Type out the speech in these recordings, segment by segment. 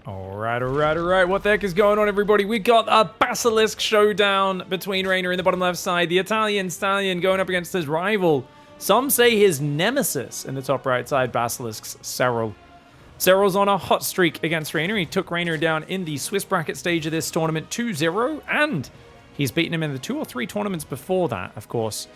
All right. What the heck is going on, everybody? We got a Basilisk showdown between REYNOR in the bottom left side. The Italian stallion going up against his rival. Some say his nemesis in the top right side, Basilisk's SERRAL. SERRAL's on a hot streak against REYNOR. He took REYNOR down in the Swiss bracket stage of this tournament 2-0, and he's beaten him in the 2 or 3 tournaments before that, of course.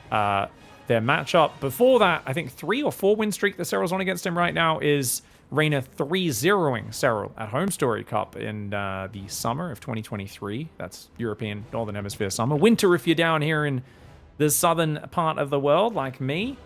Their matchup before that, I think 3 or 4 win streak that SERRAL's on against him right now is REYNOR 3-0ing SERRAL at Home Story Cup in the summer of 2023. That's European Northern Hemisphere summer. Winter if you're down here in the southern part of the world like me.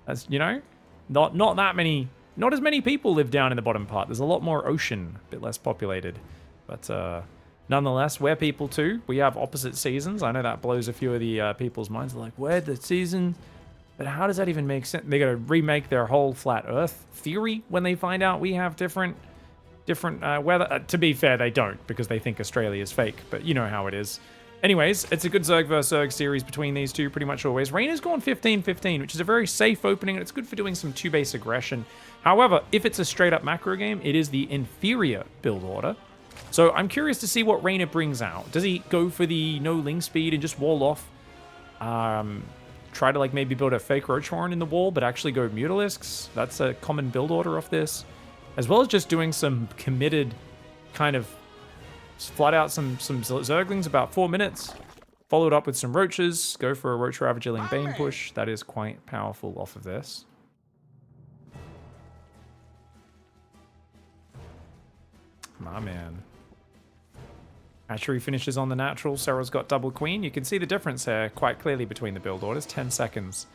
As you know, not as many people live down in the bottom part. There's a lot more ocean, a bit less populated. But nonetheless, we're people too. We have opposite seasons. I know that blows a few of the people's minds. They're like, we're the season. But how does that even make sense? They're going to remake their whole flat Earth theory when they find out we have different weather. To be fair, they don't, because they think Australia is fake. But you know how it is. Anyways, it's a good Zerg vs. Zerg series between these two, pretty much always. REYNOR's gone 15-15, which is a very safe opening, and it's good for doing some 2-base aggression. However, if it's a straight-up macro game, it is the inferior build order. So I'm curious to see what REYNOR brings out. Does he go for the no ling speed and just wall off? Try to like maybe build a fake Roach Warren in the wall, but actually go Mutalisks. That's a common build order of this. As well as just doing some committed kind of flat out some Zerglings about 4 minutes. Followed up with some Roaches. Go for a Roach Ravagerling Bane push. That is quite powerful off of this. My man. Hatchery finishes on the natural. SERRAL's got double queen. You can see the difference here quite clearly between the build orders. 10 seconds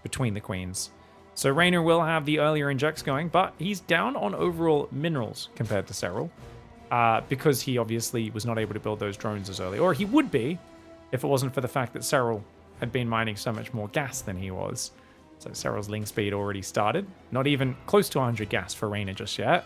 between the queens. So REYNOR will have the earlier injects going, but he's down on overall minerals compared to SERRAL. Because he obviously was not able to build those drones as early. Or he would be if it wasn't for the fact that SERRAL had been mining so much more gas than he was. So SERRAL's ling speed already started. Not even close to 100 gas for REYNOR just yet.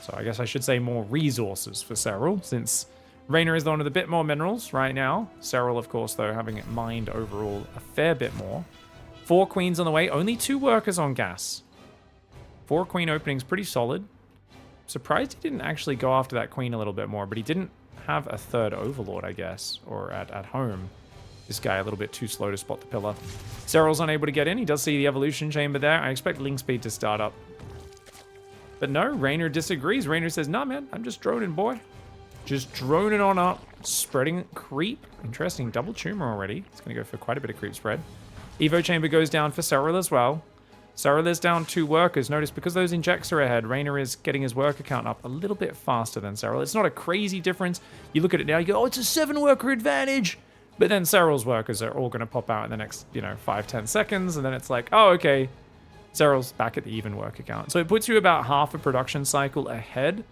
So I guess I should say more resources for SERRAL, since REYNOR is the one with a bit more minerals right now. SERRAL, of course, though, having it mined overall a fair bit more. 4 queens on the way, only 2 workers on gas. 4 queen openings, pretty solid. Surprised he didn't actually go after that queen a little bit more, but he didn't have a 3rd overlord, I guess, or at home. This guy a little bit too slow to spot the pillar. SERRAL's unable to get in. He does see the evolution chamber there. I expect ling speed to start up. But no, REYNOR disagrees. REYNOR says, nah, man, I'm just droning, boy. Just droning on up. Spreading creep. Interesting. Double tumor already. It's going to go for quite a bit of creep spread. Evo chamber goes down for SERRAL as well. SERRAL is down 2 workers. Notice, because those injects are ahead, REYNOR is getting his worker count up a little bit faster than SERRAL. It's not a crazy difference. You look at it now, you go, oh, it's a 7-worker advantage. But then SERRAL's workers are all going to pop out in the next, 5-10 seconds. And then it's like, oh, okay. SERRAL's back at the even worker count. So it puts you about half a production cycle ahead.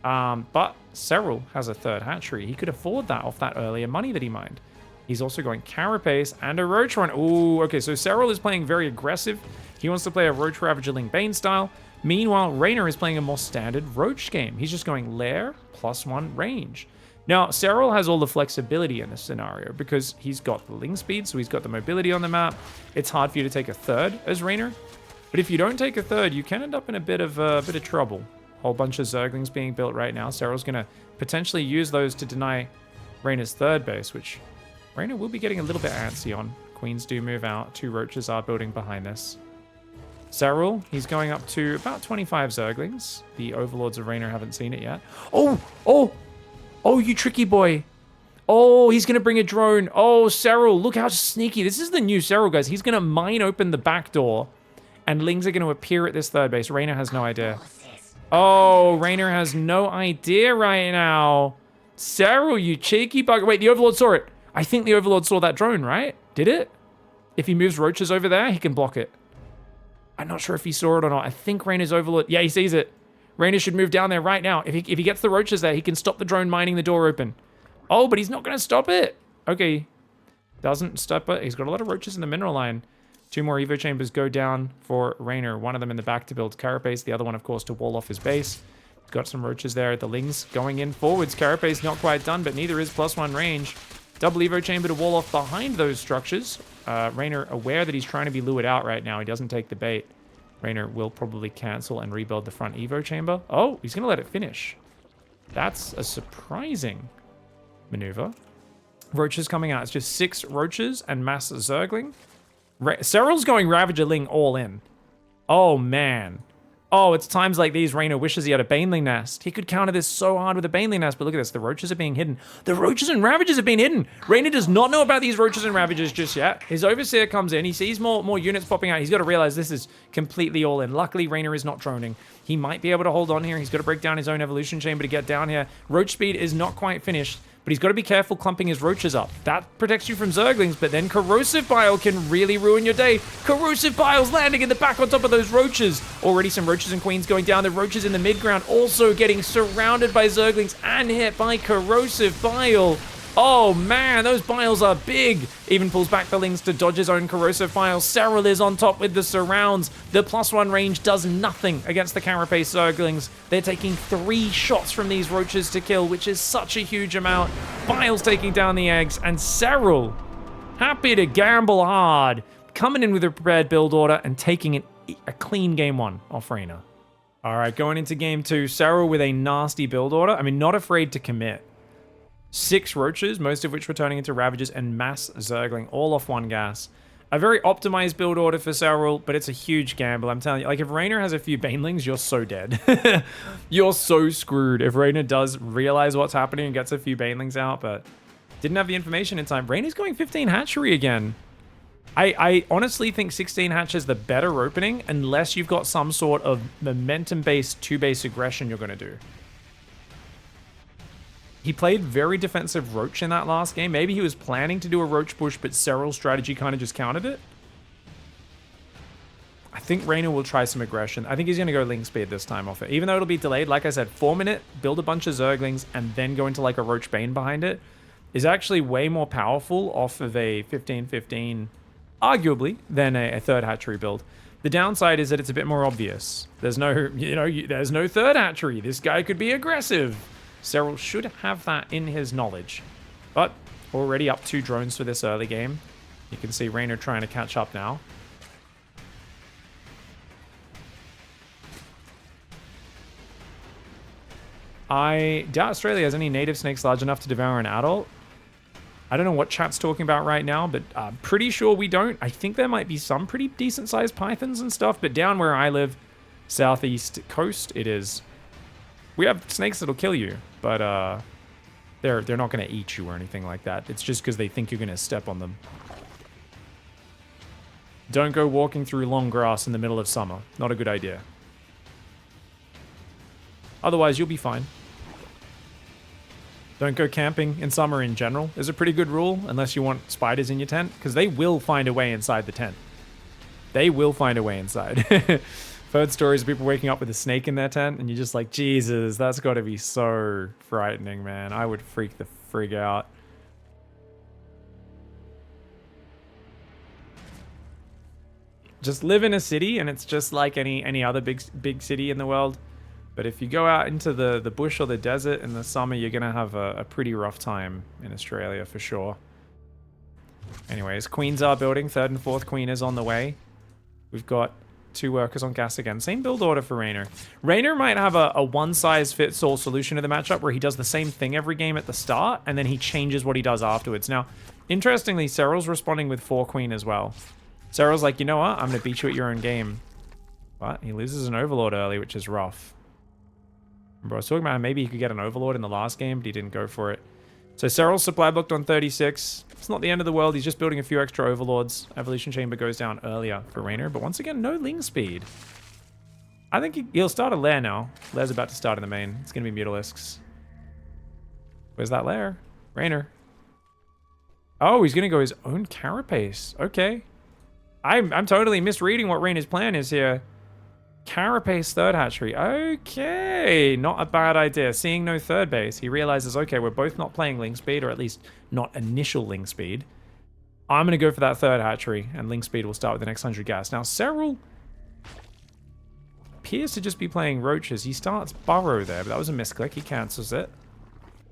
But SERRAL has a 3rd hatchery. He could afford that off that earlier money that he mined. He's also going Carapace and a Roach Run. Ooh, okay, so SERRAL is playing very aggressive. He wants to play a Roach Ravagerling Bane style. Meanwhile, REYNOR is playing a more standard Roach game. He's just going Lair +1 range. Now, SERRAL has all the flexibility in this scenario because he's got the ling speed, so he's got the mobility on the map. It's hard for you to take a 3rd as REYNOR. But if you don't take a 3rd, you can end up in a bit of trouble. Whole bunch of Zerglings being built right now. SERRAL's going to potentially use those to deny REYNOR's 3rd base, which REYNOR will be getting a little bit antsy on. Queens do move out. 2 Roaches are building behind this. SERRAL, he's going up to about 25 Zerglings. The Overlords of REYNOR haven't seen it yet. Oh, you tricky boy. Oh, he's going to bring a drone. Oh, SERRAL, look how sneaky. This is the new SERRAL, guys. He's going to mine open the back door. And lings are going to appear at this 3rd base. REYNOR has no idea. Oh, REYNOR has no idea right now. SERRAL, you cheeky bug. Wait, the Overlord saw it. I think the Overlord saw that drone, right? Did it? If he moves Roaches over there, he can block it. I'm not sure if he saw it or not. I think REYNOR's Overlord... Yeah, he sees it. REYNOR should move down there right now. If he gets the Roaches there, he can stop the drone mining the door open. Oh, but he's not going to stop it. Okay. Doesn't stop it. He's got a lot of Roaches in the mineral line. 2 more Evo chambers go down for REYNOR. One of them in the back to build Carapace. The other one, of course, to wall off his base. Got some Roaches there at the lings going in forwards. Carapace not quite done, but neither is +1 range. Double Evo chamber to wall off behind those structures. REYNOR aware that he's trying to be lured out right now. He doesn't take the bait. REYNOR will probably cancel and rebuild the front Evo chamber. Oh, he's going to let it finish. That's a surprising maneuver. Roaches coming out. It's just 6 roaches and mass Zergling. SERRAL's going Ravager Ling all in. Oh, man. Oh, it's times like these REYNOR wishes he had a Baneling Nest. He could counter this so hard with a Baneling Nest, but look at this. The roaches are being hidden. The roaches and Ravagers have been hidden. REYNOR does not know about these roaches and Ravagers just yet. His Overseer comes in. He sees more units popping out. He's got to realize this is completely all in. Luckily, REYNOR is not droning. He might be able to hold on here. He's got to break down his own evolution chamber to get down here. Roach speed is not quite finished, but he's got to be careful clumping his roaches up. That protects you from Zerglings, but then Corrosive Bile can really ruin your day. Corrosive Bile's landing in the back on top of those roaches. Already some roaches and queens going down. The roaches in the mid-ground also getting surrounded by Zerglings and hit by Corrosive Bile. Oh man, those Biles are big. Even pulls back the Lings to dodge his own Corrosive Bile. SERRAL is on top with the surrounds. The +1 range does nothing against the Carapace Zerglings. They're taking 3 shots from these roaches to kill, which is such a huge amount. Biles taking down the eggs, and SERRAL, happy to gamble hard, coming in with a prepared build order and taking a clean game 1 off REYNOR. All right, going into game 2, SERRAL with a nasty build order. I mean, not afraid to commit. 6 roaches, most of which were turning into Ravagers, and mass Zergling, all off 1 gas. A very optimized build order for SERRAL, but it's a huge gamble. I'm telling you, like, if REYNOR has a few Banelings, you're so dead. You're so screwed if REYNOR does realize what's happening and gets a few Banelings out, but didn't have the information in time. REYNOR's going 15 hatchery again. I honestly think 16 hatch is the better opening, unless you've got some sort of momentum-based 2-base aggression you're going to do. He played very defensive Roach in that last game. Maybe he was planning to do a Roach push, but SERRAL's strategy kind of just countered it. I think REYNOR will try some aggression. I think he's going to go Ling Speed this time off it. Even though it'll be delayed, like I said, 4-minute, build a bunch of Zerglings, and then go into like a Roach Bane behind it, is actually way more powerful off of a 15-15, arguably, than a 3rd hatchery build. The downside is that it's a bit more obvious. There's no, there's no 3rd hatchery. This guy could be aggressive. SERRAL should have that in his knowledge, but already up 2 drones for this early game. You can see REYNOR trying to catch up now. I doubt Australia has any native snakes large enough to devour an adult. I don't know what chat's talking about right now, but I'm pretty sure we don't. I think there might be some pretty decent sized pythons and stuff, but down where I live, southeast coast, it is. We have snakes that'll kill you, but they're not going to eat you or anything like that. It's just because they think you're going to step on them. Don't go walking through long grass in the middle of summer. Not a good idea. Otherwise, you'll be fine. Don't go camping in summer in general is a pretty good rule, unless you want spiders in your tent, because they will find a way inside the tent. They will find a way inside. I've heard stories of people waking up with a snake in their tent, and you're just like, Jesus, that's got to be so frightening, man. I would freak the frig out. Just live in a city, and it's just like any other big city in the world. But if you go out into the bush or the desert in the summer, you're going to have a pretty rough time in Australia for sure. Anyways, queens are building. 3rd and 4th queen is on the way. We've got 2 workers on gas again. Same build order for REYNOR. REYNOR might have a one-size-fits-all solution to the matchup where he does the same thing every game at the start, and then he changes what he does afterwards. Now, interestingly, SERRAL's responding with 4 queen as well. SERRAL's like, you know what? I'm going to beat you at your own game. But he loses an Overlord early, which is rough. Remember, I was talking about how maybe he could get an Overlord in the last game, but he didn't go for it. So SERRAL's supply blocked on 36. It's not the end of the world. He's just building a few extra Overlords. Evolution Chamber goes down earlier for REYNOR, but once again, no Ling Speed. I think he'll start a lair now. Lair's about to start in the main. It's going to be Mutalisks. Where's that lair? REYNOR. Oh, he's going to go his own Carapace. Okay. I'm totally misreading what REYNOR's plan is here. Carapace 3rd hatchery. Okay, not a bad idea. Seeing no 3rd base, he realizes, okay, we're both not playing Ling Speed, or at least not initial Ling Speed. I'm going to go for that 3rd hatchery, and Ling Speed will start with the next 100 gas. Now, SERRAL appears to just be playing roaches. He starts Burrow there, but that was a misclick. He cancels it.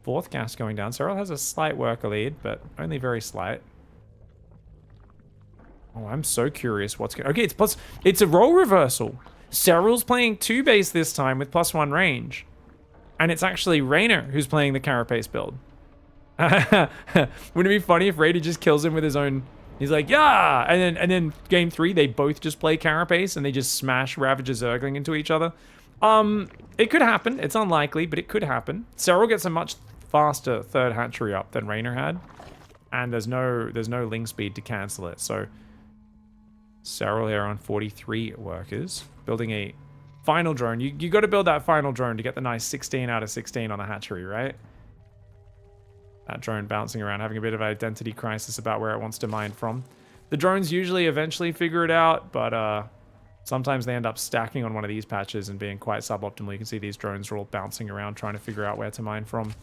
4th gas going down. SERRAL has a slight worker lead, but only very slight. Oh, I'm so curious what's going. Okay, it's a role reversal. SERRAL's playing 2 base this time with +1 range. And it's actually REYNOR who's playing the Carapace build. Wouldn't it be funny if REYNOR just kills him with his own... He's like, yeah! And then game 3, they both just play Carapace and they just smash Ravager Zergling into each other. It could happen. It's unlikely, but it could happen. SERRAL gets a much faster 3rd hatchery up than REYNOR had. And there's no Ling speed to cancel it, so... SERRAL here on 43 workers. Building a final drone. You got to build that final drone to get the nice 16 out of 16 on a hatchery, right? That drone bouncing around, having a bit of an identity crisis about where it wants to mine from. The drones usually eventually figure it out, but sometimes they end up stacking on one of these patches and being quite suboptimal. You can see these drones are all bouncing around trying to figure out where to mine from.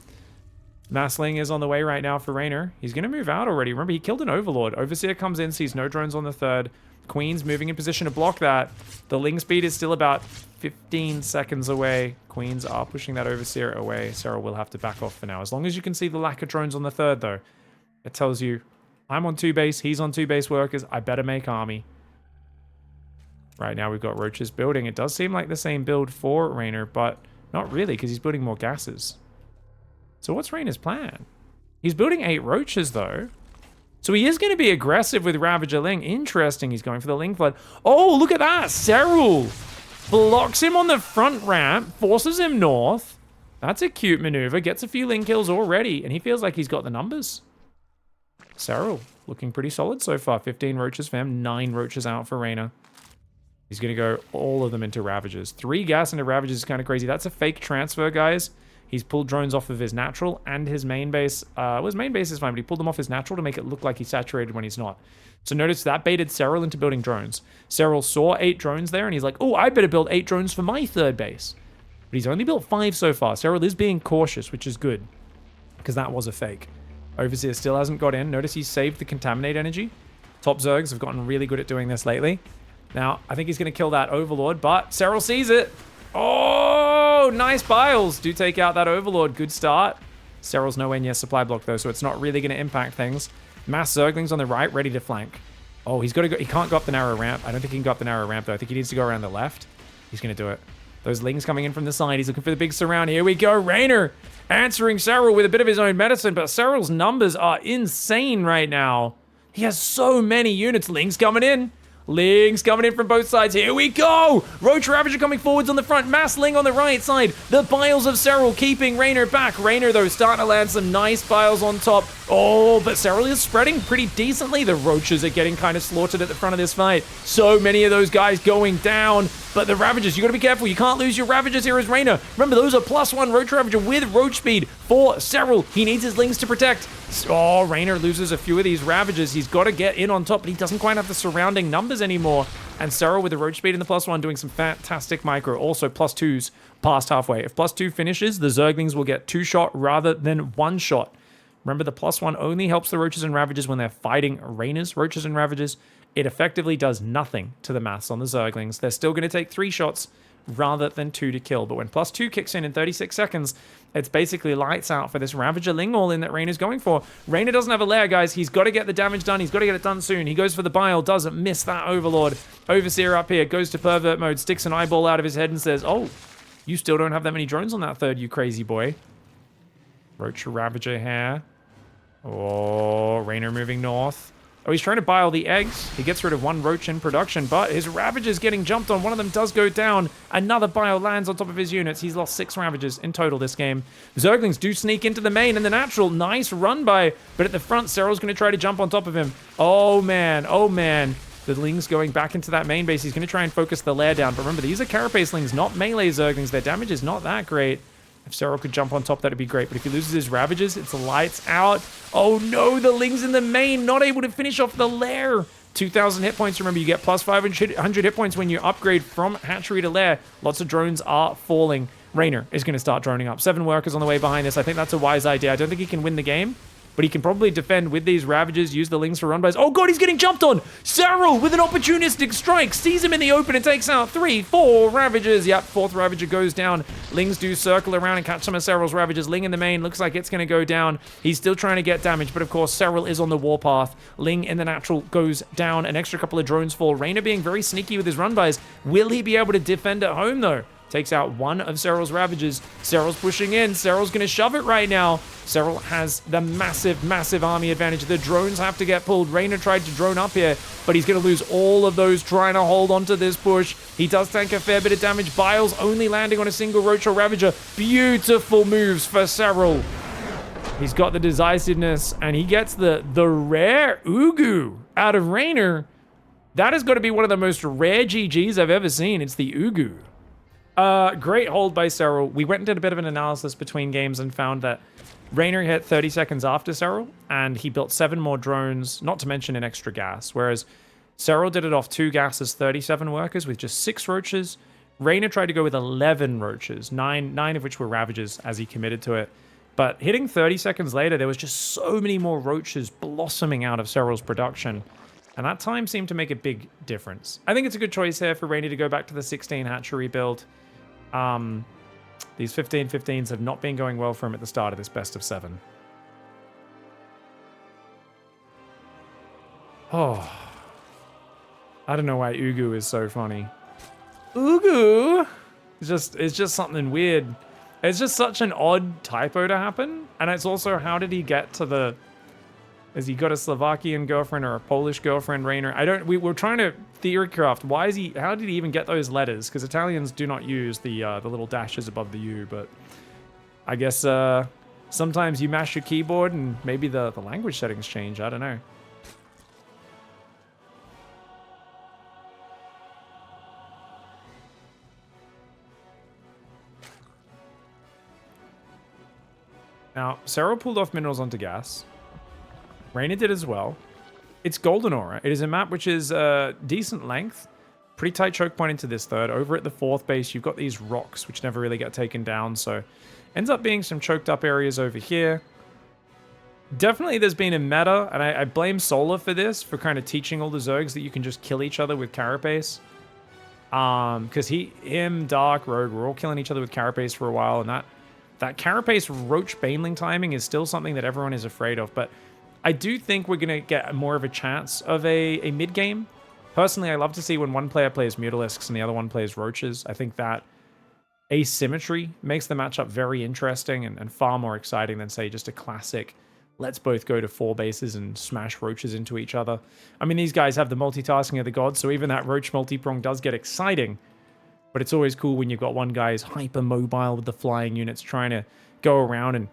Massling is on the way right now for REYNOR. He's going to move out already. Remember, he killed an Overlord. Overseer comes in, sees no drones on the 3rd. Queen's moving in position to block that. The Ling speed is still about 15 seconds away. Queens are pushing that Overseer away. SERRAL will have to back off for now. As long as you can see the lack of drones on the 3rd, though, it tells you, I'm on 2 base, he's on 2 base workers, I better make army. Right now we've got Roaches building. It does seem like the same build for REYNOR, but not really, because he's building more gases. So what's REYNOR's plan? He's building 8 Roaches, though. So he is going to be aggressive with Ravager Ling. Interesting, he's going for the Ling Flood. Oh, look at that! SERRAL blocks him on the front ramp, forces him north. That's a cute maneuver, gets a few Ling kills already, and he feels like he's got the numbers. SERRAL looking pretty solid so far. 15 Roaches for him, 9 Roaches out for REYNOR. He's going to go all of them into Ravagers. 3 gas into Ravagers is kind of crazy. That's a fake transfer, guys. He's pulled drones off of his natural and his main base. Well, his main base is fine, but he pulled them off his natural to make it look like he's saturated when he's not. So notice that baited SERRAL into building drones. SERRAL saw 8 drones there, and he's like, oh, I better build 8 drones for my 3rd base. But he's only built 5 so far. SERRAL is being cautious, which is good, because that was a fake. Overseer still hasn't got in. Notice he's saved the Contaminate energy. Top Zergs have gotten really good at doing this lately. Now, I think he's going to kill that Overlord, but SERRAL sees it. Oh, nice Biles. Do take out that Overlord. Good start. SERRAL's nowhere near supply block, though, so it's not really going to impact things. Mass Zerglings on the right, ready to flank. Oh, he's got to go. He can't go up the narrow ramp. I don't think he can go up the narrow ramp, though. I think he needs to go around the left. He's going to do it. Those Lings coming in from the side. He's looking for the big surround. Here we go. REYNOR answering SERRAL with a bit of his own medicine, but SERRAL's numbers are insane right now. He has so many units. Lings coming in. Lings coming in from both sides. Here we go! Roach Ravager coming forwards on the front. Mass Ling on the right side. The Biles of SERRAL keeping REYNOR back. REYNOR, though, starting to land some nice Biles on top. Oh, but SERRAL is spreading pretty decently. The Roaches are getting kind of slaughtered at the front of this fight. So many of those guys going down. But the Ravagers, you got to be careful. You can't lose your Ravagers here as REYNOR. Remember, those are +1 Roach Ravager with Roach speed for SERRAL. He needs his Lings to protect. Oh, REYNOR loses a few of these Ravagers. He's got to get in on top, but he doesn't quite have the surrounding numbers anymore. And SERRAL with the Roach speed and the +1 doing some fantastic micro. Also, +2s past halfway. If +2 finishes, the Zerglings will get 2 shot rather than 1 shot. Remember, the +1 only helps the Roaches and Ravagers when they're fighting REYNOR's Roaches and Ravagers. It effectively does nothing to the mass on the Zerglings. They're still going to take 3 shots rather than 2 to kill. But when +2 kicks in 36 seconds, it's basically lights out for this Ravager Ling all-in that REYNOR's going for. REYNOR doesn't have a lair, guys. He's got to get the damage done. He's got to get it done soon. He goes for the Bile, doesn't miss that Overlord. Overseer up here, goes to pervert mode, sticks an eyeball out of his head and says, oh, you still don't have that many drones on that 3rd, you crazy boy. Roach Ravager here. Oh, REYNOR moving north. Oh, he's trying to bile the eggs. He gets rid of 1 Roach in production, but his Ravagers getting jumped on. One of them does go down. Another bile lands on top of his units. He's lost 6 Ravagers in total this game. Zerglings do sneak into the main and the natural. Nice run by, but at the front, SERRAL's going to try to jump on top of him. Oh, man. Oh, man. The Lings going back into that main base. He's going to try and focus the lair down. But remember, these are Carapace Lings, not melee Zerglings. Their damage is not that great. If SERRAL could jump on top, that'd be great. But if he loses his Ravagers, it's lights out. Oh no, the Lings in the main, not able to finish off the lair. 2,000 hit points. Remember, you get plus 500 hit points when you upgrade from hatchery to lair. Lots of drones are falling. REYNOR is going to start droning up. 7 workers on the way behind this. I think that's a wise idea. I don't think he can win the game, but he can probably defend with these Ravagers, use the Lings for run-bys. Oh god, he's getting jumped on! SERRAL with an opportunistic strike, sees him in the open and takes out 3, 4 Ravagers. Yep, 4th Ravager goes down. Lings do circle around and catch some of SERRAL's Ravagers. Ling in the main, looks like it's going to go down. He's still trying to get damage, but of course, SERRAL is on the warpath. Ling in the natural goes down. An extra couple of drones fall. REYNOR being very sneaky with his run-bys. Will he be able to defend at home, though? Takes out one of SERRAL's Ravagers. SERRAL's pushing in. SERRAL's going to shove it right now. SERRAL has the massive army advantage. The drones have to get pulled. REYNOR tried to drone up here, but he's going to lose all of those trying to hold onto this push. He does tank a fair bit of damage. Biles only landing on a single Roach or Ravager. Beautiful moves for SERRAL. He's got the decisiveness, and he gets the rare Ugu out of REYNOR. That has got to be one of the most rare GGs I've ever seen. It's the Ugu. Great hold by SERRAL. We went and did a bit of an analysis between games and found that REYNOR hit 30 seconds after SERRAL, and he built 7 more drones, not to mention an extra gas, whereas SERRAL did it off 2 gases, 37 workers with just 6 Roaches. REYNOR tried to go with 11 Roaches, 9 of which were Ravagers as he committed to it. But hitting 30 seconds later, there was just so many more Roaches blossoming out of SERRAL's production. And that time seemed to make a big difference. I think it's a good choice here for REYNOR to go back to the 16 hatchery build. These 15-15s have not been going well for him at the start of this best of 7. Oh. I don't know why Ugu is so funny. Ugu! It's just something weird. It's just such an odd typo to happen. And it's also, how did he get to the... Has he got a Slovakian girlfriend or a Polish girlfriend, REYNOR? We're trying to theorycraft. How did he even get those letters? Because Italians do not use the little dashes above the U, but I guess sometimes you mash your keyboard and maybe the language settings change. I don't know. Now, SERRAL pulled off minerals onto gas. REYNOR did as well. It's Golden Aura. It is a map which is decent length. Pretty tight choke point into this third. Over at the 4th base, you've got these rocks which never really get taken down. So ends up being some choked up areas over here. Definitely there's been a meta, and I blame Solar for this, for kind of teaching all the Zergs that you can just kill each other with Carapace. Because him, Dark, Rogue, were all killing each other with Carapace for a while, and that Carapace Roach Baneling timing is still something that everyone is afraid of. But I do think we're going to get more of a chance of a mid-game. Personally, I love to see when one player plays Mutalisks and the other one plays Roaches. I think that asymmetry makes the matchup very interesting and far more exciting than, say, just a classic, let's both go to 4 bases and smash Roaches into each other. I mean, these guys have the multitasking of the gods, so even that Roach multi-prong does get exciting. But it's always cool when you've got one guy who's hyper-mobile with the flying units trying to go around and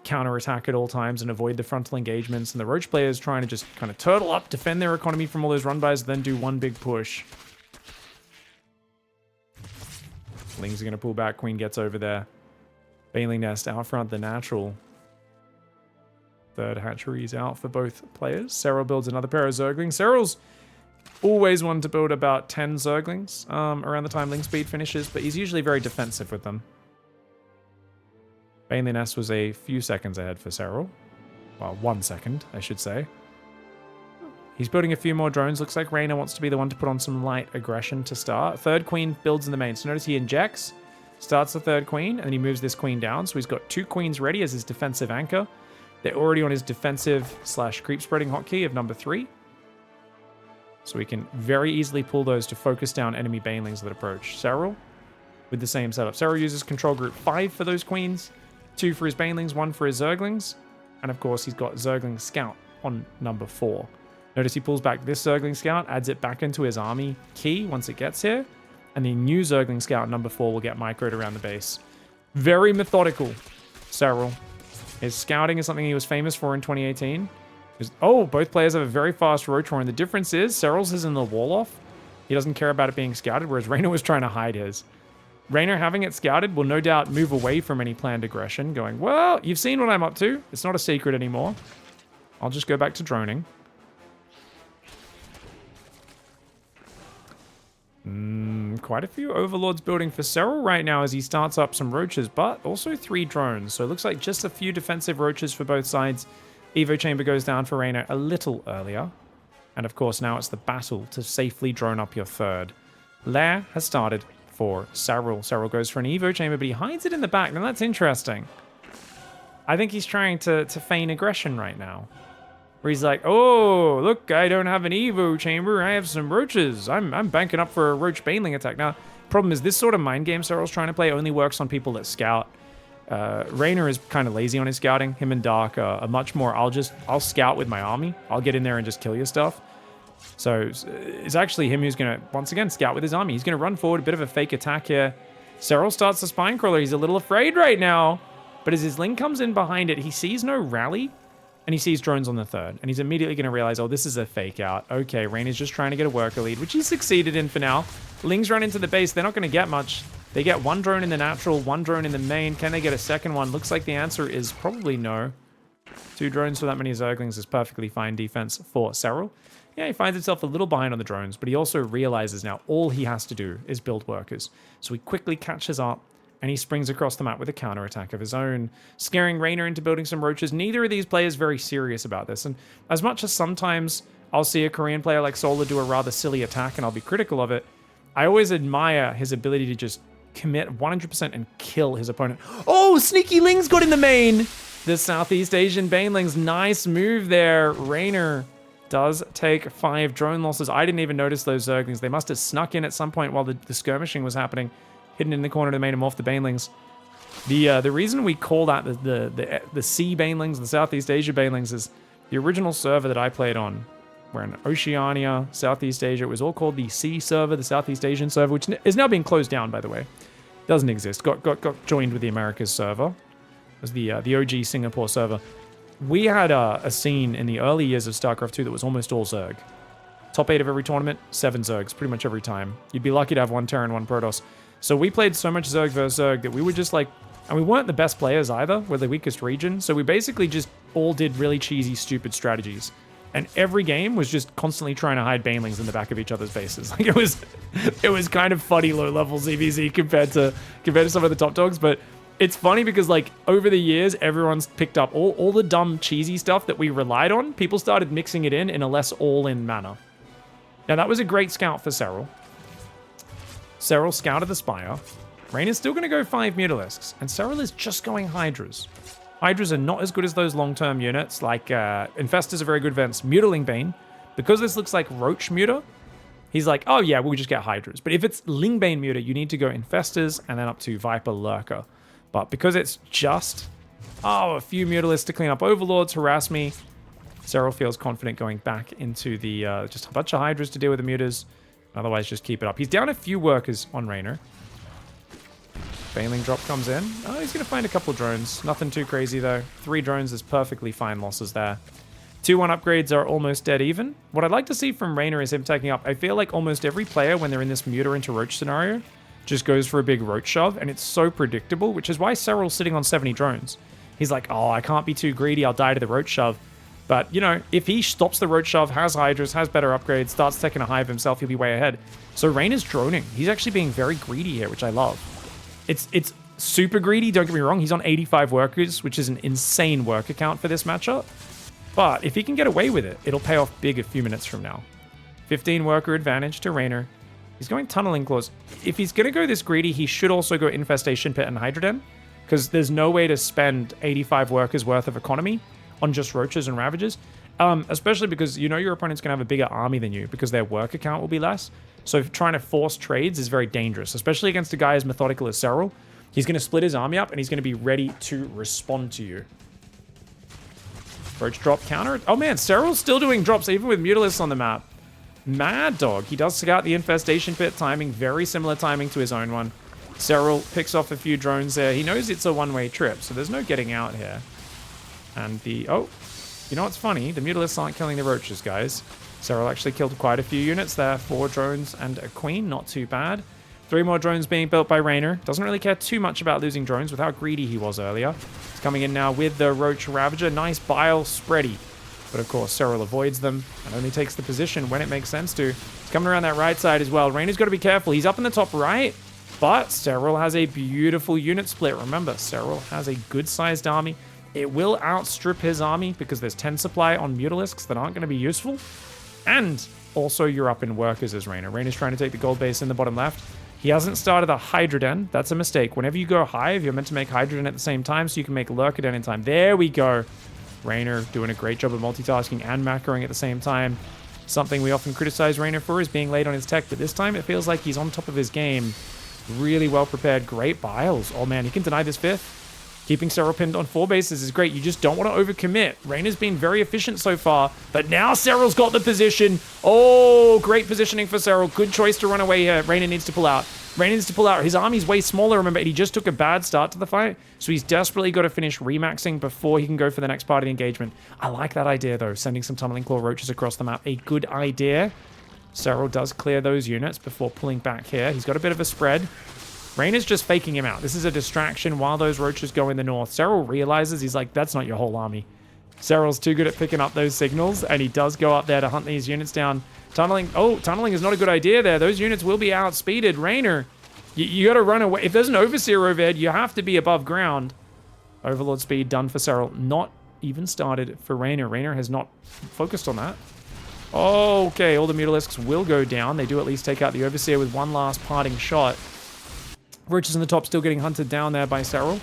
counter-attack at all times and avoid the frontal engagements, and the Roach players trying to just kind of turtle up, defend their economy from all those run-bys, then do one big push. Lings are going to pull back. Queen gets over there. Baneling Nest out front, the natural. 3rd hatchery's out for both players. SERRAL builds another pair of Zerglings. SERRAL's always wanted to build about 10 Zerglings around the time Ling Speed finishes, but he's usually very defensive with them. Baneling Nest was a few seconds ahead for SERRAL. Well, 1 second, I should say. He's building a few more drones. Looks like REYNOR wants to be the one to put on some light aggression to start. 3rd queen builds in the main. So notice he injects, starts the 3rd queen, and then he moves this queen down. So he's got 2 queens ready as his defensive anchor. They're already on his defensive/creep spreading hotkey of number 3. So we can very easily pull those to focus down enemy banelings that approach. SERRAL with the same setup. SERRAL uses control group 5 for those queens, 2 for his banelings, 1 for his Zerglings, and of course he's got Zergling Scout on number 4. Notice he pulls back this Zergling Scout, adds it back into his army key once it gets here, and the new Zergling Scout number 4 will get microed around the base. Very methodical, SERRAL. His scouting is something he was famous for in 2018. Oh, both players have a very fast Roach Roar, and the difference is SERRAL's is in the wall off. He doesn't care about it being scouted, whereas REYNOR was trying to hide his. REYNOR having it scouted will no doubt move away from any planned aggression, going, well, you've seen what I'm up to. It's not a secret anymore. I'll just go back to droning. Quite a few Overlords building for SERRAL right now as he starts up some Roaches, but also 3 drones. So it looks like just a few defensive Roaches for both sides. Evo Chamber goes down for REYNOR a little earlier. And of course, now it's the battle to safely drone up your third. Lair has started for SERRAL. SERRAL goes for an Evo Chamber, but he hides it in the back. Now that's interesting. I think he's trying to feign aggression right now. Where he's like, oh, look, I don't have an Evo Chamber. I have some roaches. I'm banking up for a roach baneling attack. Now, problem is this sort of mind game SERRAL's trying to play only works on people that scout. REYNOR is kind of lazy on his scouting. Him and Dark are much more, I'll scout with my army. I'll get in there and just kill your stuff. So it's actually him who's going to, once again, scout with his army. He's going to run forward, a bit of a fake attack here. SERRAL starts the Spine Crawler. He's a little afraid right now. But as his Ling comes in behind it, he sees no rally. And he sees drones on the third. And he's immediately going to realize, oh, this is a fake out. Okay, REYNOR's just trying to get a worker lead, which he succeeded in for now. Lings run into the base. They're not going to get much. They get one drone in the natural, one drone in the main. Can they get a second one? Looks like the answer is probably no. 2 drones for that many Zerglings is perfectly fine defense for SERRAL. Yeah, he finds himself a little behind on the drones, but he also realizes now all he has to do is build workers. So he quickly catches up, and he springs across the map with a counterattack of his own, scaring REYNOR into building some roaches. Neither of these players very serious about this, and as much as sometimes I'll see a Korean player like Solar do a rather silly attack and I'll be critical of it, I always admire his ability to just commit 100% and kill his opponent. Oh, Sneaky Ling's got in the main! The Southeast Asian Banelings, nice move there. REYNOR does take 5 drone losses. I didn't even notice those Zerglings. They must have snuck in at some point while the skirmishing was happening, hidden in the corner to make him off the Banelings. The reason we call that the Sea Banelings, the Southeast Asia Banelings, is the original server that I played on. We're in Oceania, Southeast Asia. It was all called the Sea server, the Southeast Asian server, which is now being closed down, by the way. Doesn't exist. Got joined with the Americas server. It was the OG Singapore server. We had a scene in the early years of StarCraft 2 that was almost all Zerg. Top 8 of every tournament, 7 Zergs, pretty much every time. You'd be lucky to have 1 Terran, 1 Protoss. So we played so much Zerg versus Zerg that we were just like, and we weren't the best players either. We're the weakest region. So we basically just all did really cheesy, stupid strategies. And every game was just constantly trying to hide Banelings in the back of each other's bases. Like it was kind of funny low-level ZvZ compared to some of the top dogs. But it's funny because like over the years, everyone's picked up all the dumb, cheesy stuff that we relied on. People started mixing it in a less all-in manner. Now that was a great scout for SERRAL. SERRAL scouted the Spire. REYNOR's still going to go 5 Mutalisks, and SERRAL is just going Hydras. Hydras are not as good as those long-term units, like Infestors are very good against Mutaling Bane. Because this looks like Roach Muta, he's like, oh yeah, we'll just get Hydras. But if it's Lingbane Muta, you need to go Infestors and then up to Viper Lurker. But because it's just, a few Mutalisks to clean up Overlords, harass me, SERRAL feels confident going back into the, just a bunch of Hydras to deal with the Mutas. Otherwise, just keep it up. He's down a few workers on REYNOR. Baneling drop comes in. Oh, he's going to find a couple drones. Nothing too crazy, though. 3 drones is perfectly fine losses there. 2-1 upgrades are almost dead even. What I'd like to see from REYNOR is him taking up... I feel like almost every player, when they're in this Muta into Roach scenario, just goes for a big Roach shove, and it's so predictable, which is why SERRAL's sitting on 70 drones. He's like, oh, I can't be too greedy. I'll die to the Roach shove. But, you know, if he stops the Roach shove, has Hydras, has better upgrades, starts taking a hive himself, he'll be way ahead. So REYNOR's droning. He's actually being very greedy here, which I love. It's super greedy, don't get me wrong. He's on 85 workers, which is an insane worker count for this matchup. But if he can get away with it, it'll pay off big a few minutes from now. 15 worker advantage to REYNOR. He's going Tunneling Claws. If he's going to go this greedy, he should also go Infestation Pit and Hydra Den, because there's no way to spend 85 workers worth of economy on just Roaches and Ravagers. Especially because you know your opponent's going to have a bigger army than you, because their worker count will be less. So trying to force trades is very dangerous, especially against a guy as methodical as SERRAL. He's going to split his army up, and he's going to be ready to respond to you. Roach drop counter. Oh man, SERRAL's still doing drops, even with Mutalisks on the map. Mad Dog. He does scout the Infestation Pit timing, very similar timing to his own one. SERRAL picks off a few drones there. He knows it's a one-way trip, so there's no getting out here. And the... Oh, you know what's funny? The Mutalisks aren't killing the Roaches, guys. SERRAL actually killed quite a few units there. 4 drones and a Queen, not too bad. 3 more drones being built by REYNOR. Doesn't really care too much about losing drones with how greedy he was earlier. He's coming in now with the Roach Ravager. Nice bile spready. But of course, SERRAL avoids them and only takes the position when it makes sense to. He's coming around that right side as well. REYNOR's got to be careful. He's up in the top right, but SERRAL has a beautiful unit split. Remember, SERRAL has a good-sized army. It will outstrip his army because there's 10 supply on Mutalisks that aren't going to be useful. And also you're up in workers as Reynor. Reynor's trying to take the gold base in the bottom left. He hasn't started a Hydra Den. That's a mistake. Whenever you go hive, you're meant to make Hydra Den at the same time so you can make Lurker Den in time. There we go. Reynor doing a great job of multitasking and macroing at the same time. Something we often criticize Reynor for is being late on his tech, but this time it feels like he's on top of his game. Really well prepared. Great biles. Oh man, he can deny this 5th. Keeping Serral pinned on 4 bases is great. You just don't want to overcommit. Reynor's been very efficient so far, but now Serral's got the position. Oh, great positioning for Serral. Good choice to run away here. Reynor needs to pull out. Reynor needs to pull out. His army's way smaller, remember, and he just took a bad start to the fight, so he's desperately got to finish remaxing before he can go for the next part of the engagement. I like that idea, though, sending some Tunneling Claw Roaches across the map. A good idea. Serral does clear those units before pulling back here. He's got a bit of a spread. Reynor's just faking him out. This is a distraction while those roaches go in the north. Serral realizes, he's like, that's not your whole army. Serral's too good at picking up those signals, and he does go up there to hunt these units down. Tunneling. Oh, tunneling is not a good idea there. Those units will be outspeeded. Reynor, you got to run away. If there's an Overseer overhead, you have to be above ground. Overlord speed done for Serral. Not even started for Reynor. Reynor has not focused on that. Okay, all the Mutalisks will go down. They do at least take out the Overseer with one last parting shot. Roaches in the top still getting hunted down there by Serral.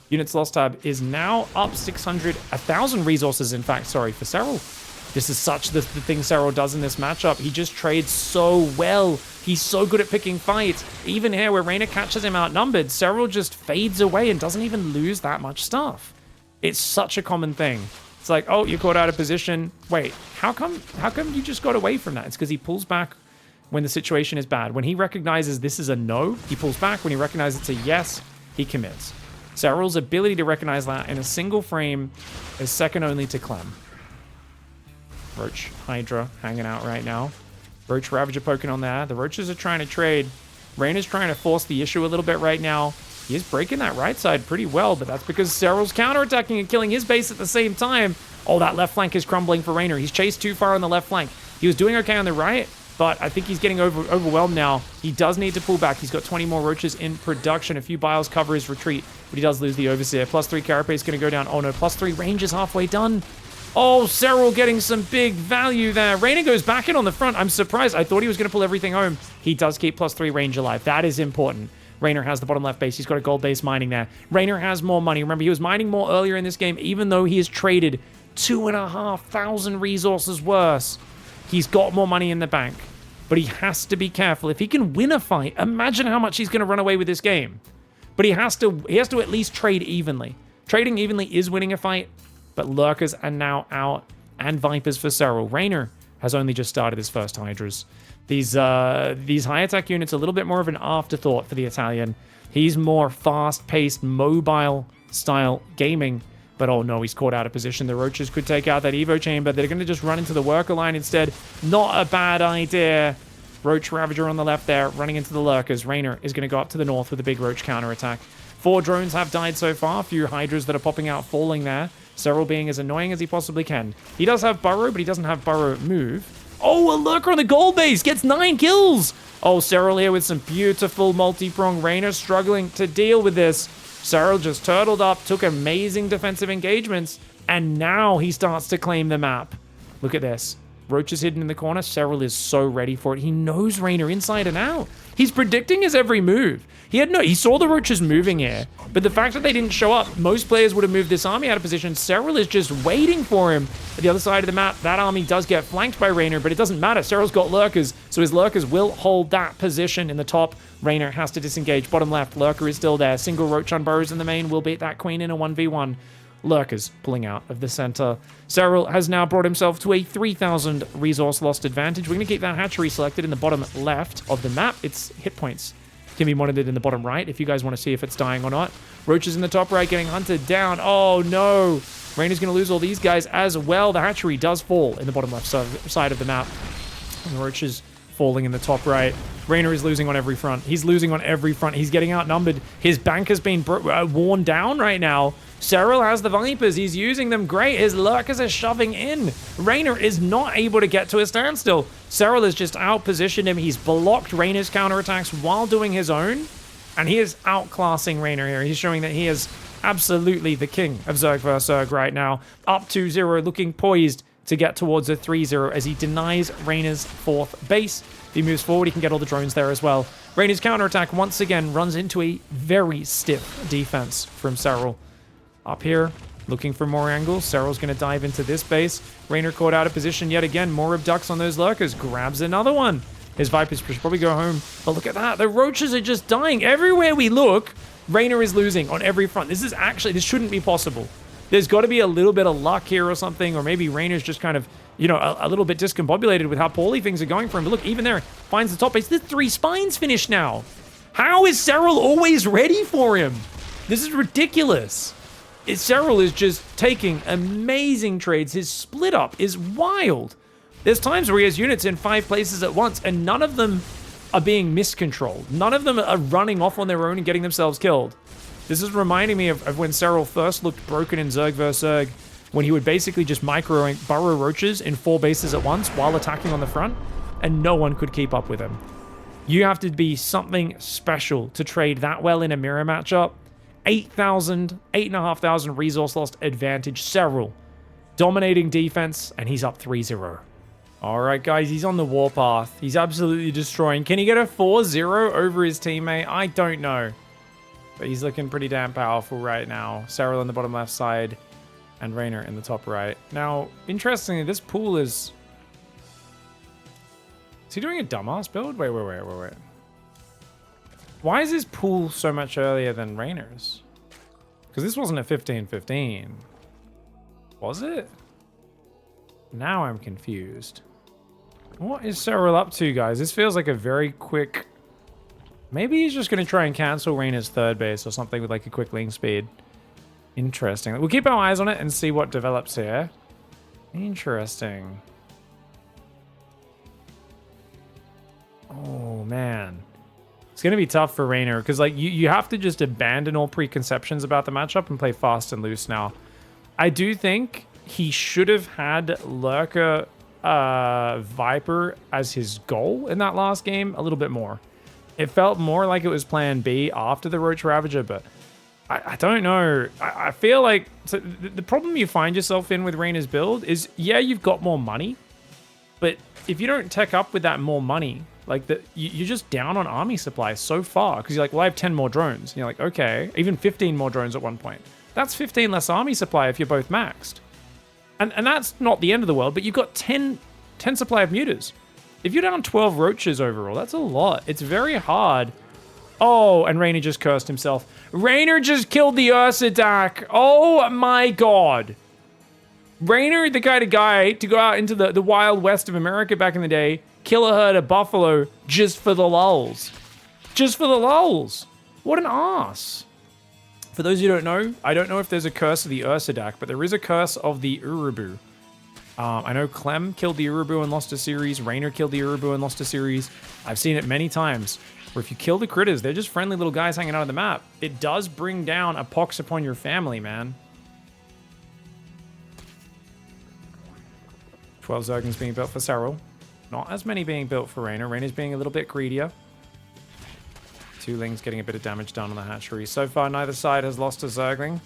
Units lost tab is now up 1,000 resources, in fact, sorry, for Serral. This is such the thing Serral does in this matchup. He just trades so well. He's so good at picking fights. Even here where Reynor catches him outnumbered, Serral just fades away and doesn't even lose that much stuff. It's such a common thing. It's like, oh, you're caught out of position. Wait, how come you just got away from that? It's because he pulls back when the situation is bad. When he recognizes this is a no, he pulls back. When he recognizes it's a yes, he commits. Serral's ability to recognize that in a single frame is second only to Clem. Roach Hydra hanging out right now. Roach Ravager poking on there. The Roaches are trying to trade. Reynor's trying to force the issue a little bit right now. He is breaking that right side pretty well, but that's because Serral's counterattacking and killing his base at the same time. Oh, that left flank is crumbling for Reynor. He's chased too far on the left flank. He was doing okay on the right, but I think he's getting overwhelmed now. He does need to pull back. He's got 20 more Roaches in production. A few biles cover his retreat, but he does lose the Overseer. +3 Carapace is going to go down. Oh no, +3 range is halfway done. Oh, Serral getting some big value there. Reynor goes back in on the front. I'm surprised. I thought he was going to pull everything home. He does keep +3 range alive. That is important. Reynor has the bottom left base. He's got a gold base mining there. Reynor has more money. Remember, he was mining more earlier in this game, even though he has traded 2,500 resources worse. He's got more money in the bank, but he has to be careful. If he can win a fight, imagine how much he's going to run away with this game. But he has to at least trade evenly. Trading evenly is winning a fight, but Lurkers are now out, and Vipers for Serral. Reynor has only just started his first Hydras. These high attack units are a little bit more of an afterthought for the Italian. He's more fast-paced, mobile-style gaming. But oh no, he's caught out of position. The Roaches could take out that Evo chamber. They're going to just run into the worker line instead. Not a bad idea. Roach Ravager on the left there, running into the Lurkers. Reynor is going to go up to the north with a big Roach counterattack. 4 drones have died so far. A few Hydras that are popping out, falling there. Serral being as annoying as he possibly can. He does have Burrow, but he doesn't have Burrow move. Oh, a Lurker on the gold base gets 9 kills. Oh, Serral here with some beautiful multi-prong. Reynor struggling to deal with this. Serral just turtled up, took amazing defensive engagements, and now he starts to claim the map. Look at this. Roach is hidden in the corner. Serral is so ready for it. He knows Reynor inside and out. He's predicting his every move. He saw the Roaches moving here, but the fact that they didn't show up, most players would have moved this army out of position. Serral is just waiting for him at the other side of the map. That army does get flanked by Reynor, but it doesn't matter. Serral's got Lurkers, so his Lurkers will hold that position in the top. Reynor has to disengage. Bottom left, Lurker is still there. Single Roach on Burrows in the main will beat that Queen in a 1v1. Lurkers pulling out of the center. Serral has now brought himself to a 3,000 resource lost advantage. We're going to keep that hatchery selected in the bottom left of the map. Its hit points can be monitored in the bottom right if you guys want to see if it's dying or not. Roaches in the top right getting hunted down. Oh no! Reynor's going to lose all these guys as well. The hatchery does fall in the bottom left side of the map. And the Roaches falling in the top right. Reynor is losing on every front. He's losing on every front. He's getting outnumbered. His bank has been worn down right now. Serral has the Vipers. He's using them great. His Lurkers are shoving in. Reynor is not able to get to a standstill. Serral has just outpositioned him. He's blocked Reynor's counterattacks while doing his own. And he is outclassing REYNOR here. He's showing that he is absolutely the king of Zerg vs. Zerg right now. Up 2-0, looking poised to get towards a 3-0 as he denies REYNOR's 4th base. If he moves forward, he can get all the drones there as well. REYNOR's counterattack once again runs into a very stiff defense from SERRAL. Up here, looking for more angles. SERRAL's going to dive into this base. REYNOR caught out of position yet again. More abducts on those lurkers. Grabs another one. His Vipers should probably go home. But look at that. The roaches are just dying. Everywhere we look, REYNOR is losing on every front. This shouldn't be possible. There's got to be a little bit of luck here or something, or maybe REYNOR's just kind of, you know, a little bit discombobulated with how poorly things are going for him. But look, even there, finds the top base. There's 3 spines finished now. How is SERRAL always ready for him? This is ridiculous. SERRAL is just taking amazing trades. His split up is wild. There's times where he has units in 5 places at once, and none of them are being miscontrolled. None of them are running off on their own and getting themselves killed. This is reminding me of when SERRAL first looked broken in Zerg vs. Zerg, when he would basically just burrow roaches in 4 bases at once while attacking on the front, and no one could keep up with him. You have to be something special to trade that well in a mirror matchup. 8,500 resource lost advantage. SERRAL dominating defense, and he's up 3-0. All right, guys, he's on the warpath. He's absolutely destroying. Can he get a 4-0 over his teammate? I don't know. But he's looking pretty damn powerful right now. SERRAL on the bottom left side and REYNOR in the top right. Now, interestingly, this pool is... Is he doing a dumbass build? Wait. Why is his pool so much earlier than REYNOR's? Because this wasn't a 15-15. Was it? Now I'm confused. What is SERRAL up to, guys? This feels like a very quick... Maybe he's just going to try and cancel REYNOR's 3rd base or something with like a quick link speed. Interesting. We'll keep our eyes on it and see what develops here. Interesting. Oh, man. It's going to be tough for REYNOR because like you have to just abandon all preconceptions about the matchup and play fast and loose now. I do think he should have had Lurker Viper as his goal in that last game a little bit more. It felt more like it was plan B after the Roach Ravager, but I don't know. I feel like so the problem you find yourself in with REYNOR's build is, yeah, you've got more money, but if you don't tech up with that more money, like you're just down on army supplies so far because you're like, well, I have 10 more drones. And you're like, okay, even 15 more drones at one point. That's 15 less army supply if you're both maxed. And that's not the end of the world, but you've got 10 supply of mutas. If you're down 12 roaches overall, that's a lot. It's very hard. Oh, and REYNOR just cursed himself. REYNOR just killed the Ursadak. Oh my god. REYNOR, the kind of guy to go out into the wild west of America back in the day, kill a herd of buffalo just for the lulz. Just for the lulz. What an ass. For those who don't know, I don't know if there's a curse of the Ursadak, but there is a curse of the Urubu. I know Clem killed the Urubu and lost a series. REYNOR killed the Urubu and lost a series. I've seen it many times where if you kill the critters, they're just friendly little guys hanging out on the map. It does bring down a pox upon your family, man. 12 Zerglings being built for SERRAL. Not as many being built for REYNOR. REYNOR's being a little bit greedier. 2 Lings getting a bit of damage done on the hatchery. So far, neither side has lost a Zergling.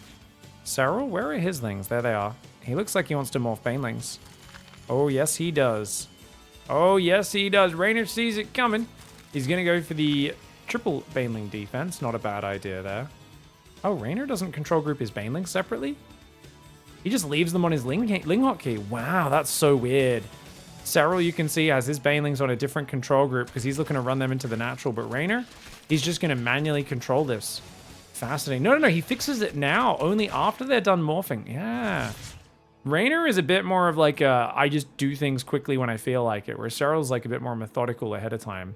SERRAL, where are his Lings? There they are. He looks like he wants to morph Banelings. Oh, yes, he does. Oh, yes, he does. REYNOR sees it coming. He's going to go for the triple Baneling defense. Not a bad idea there. Oh, REYNOR doesn't control group his Banelings separately? He just leaves them on his Ling hotkey. Wow, that's so weird. SERRAL, you can see, has his Banelings on a different control group because he's looking to run them into the natural. But REYNOR, he's just going to manually control this. Fascinating. No, he fixes it now, only after they're done morphing. Yeah. REYNOR is a bit more of like a, I just do things quickly when I feel like it, where SERRAL's like a bit more methodical ahead of time.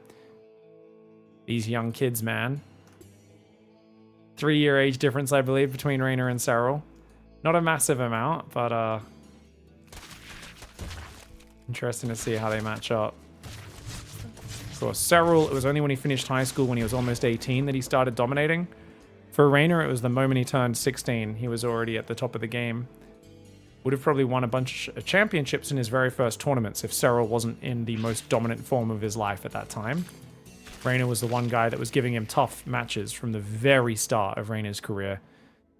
These young kids, man. 3-year age difference, I believe, between REYNOR and SERRAL. Not a massive amount, but interesting to see how they match up. Of course, SERRAL, it was only when he finished high school, when he was almost 18, that he started dominating. For REYNOR, it was the moment he turned 16. He was already at the top of the game. Would have probably won a bunch of championships in his very first tournaments if SERRAL wasn't in the most dominant form of his life at that time. Reynor was the one guy that was giving him tough matches from the very start of Reynor's career.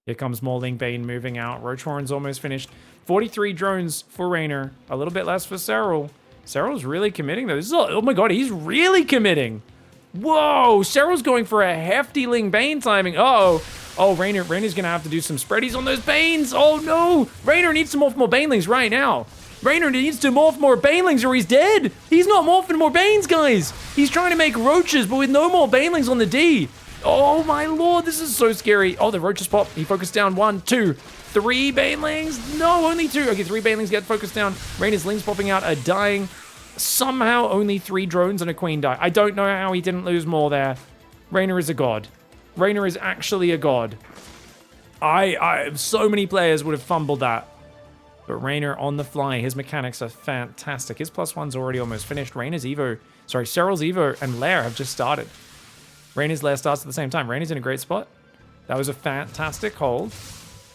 Here comes Morling Bane moving out. Roach Horn's almost finished. 43 drones for Reynor. A little bit less for Serral. Serral's really committing, though. This is oh my god, he's really committing. Whoa, Serral's going for a hefty Ling Bane timing. Uh-oh. Oh, Reynor's going to have to do some spreadies on those Banes. Oh, no. Reynor needs to morph more Banelings right now. Reynor needs to morph more Banelings or he's dead. He's not morphing more Banes, guys. He's trying to make Roaches, but with no more Banelings on the D. Oh, my lord. This is so scary. Oh, the Roaches pop. He focused down 1, 2, 3 Banelings. No, only 2. Okay, 3 Banelings get focused down. Reynor's Lings popping out are dying. Somehow only 3 drones and a Queen die. I don't know how he didn't lose more there. Reynor is a god. Reynor is actually a god. So many players would have fumbled that. But Reynor on the fly, his mechanics are fantastic. His +1's already almost finished. Serral's Evo and Lair have just started. Reynor's Lair starts at the same time. Reynor's in a great spot. That was a fantastic hold.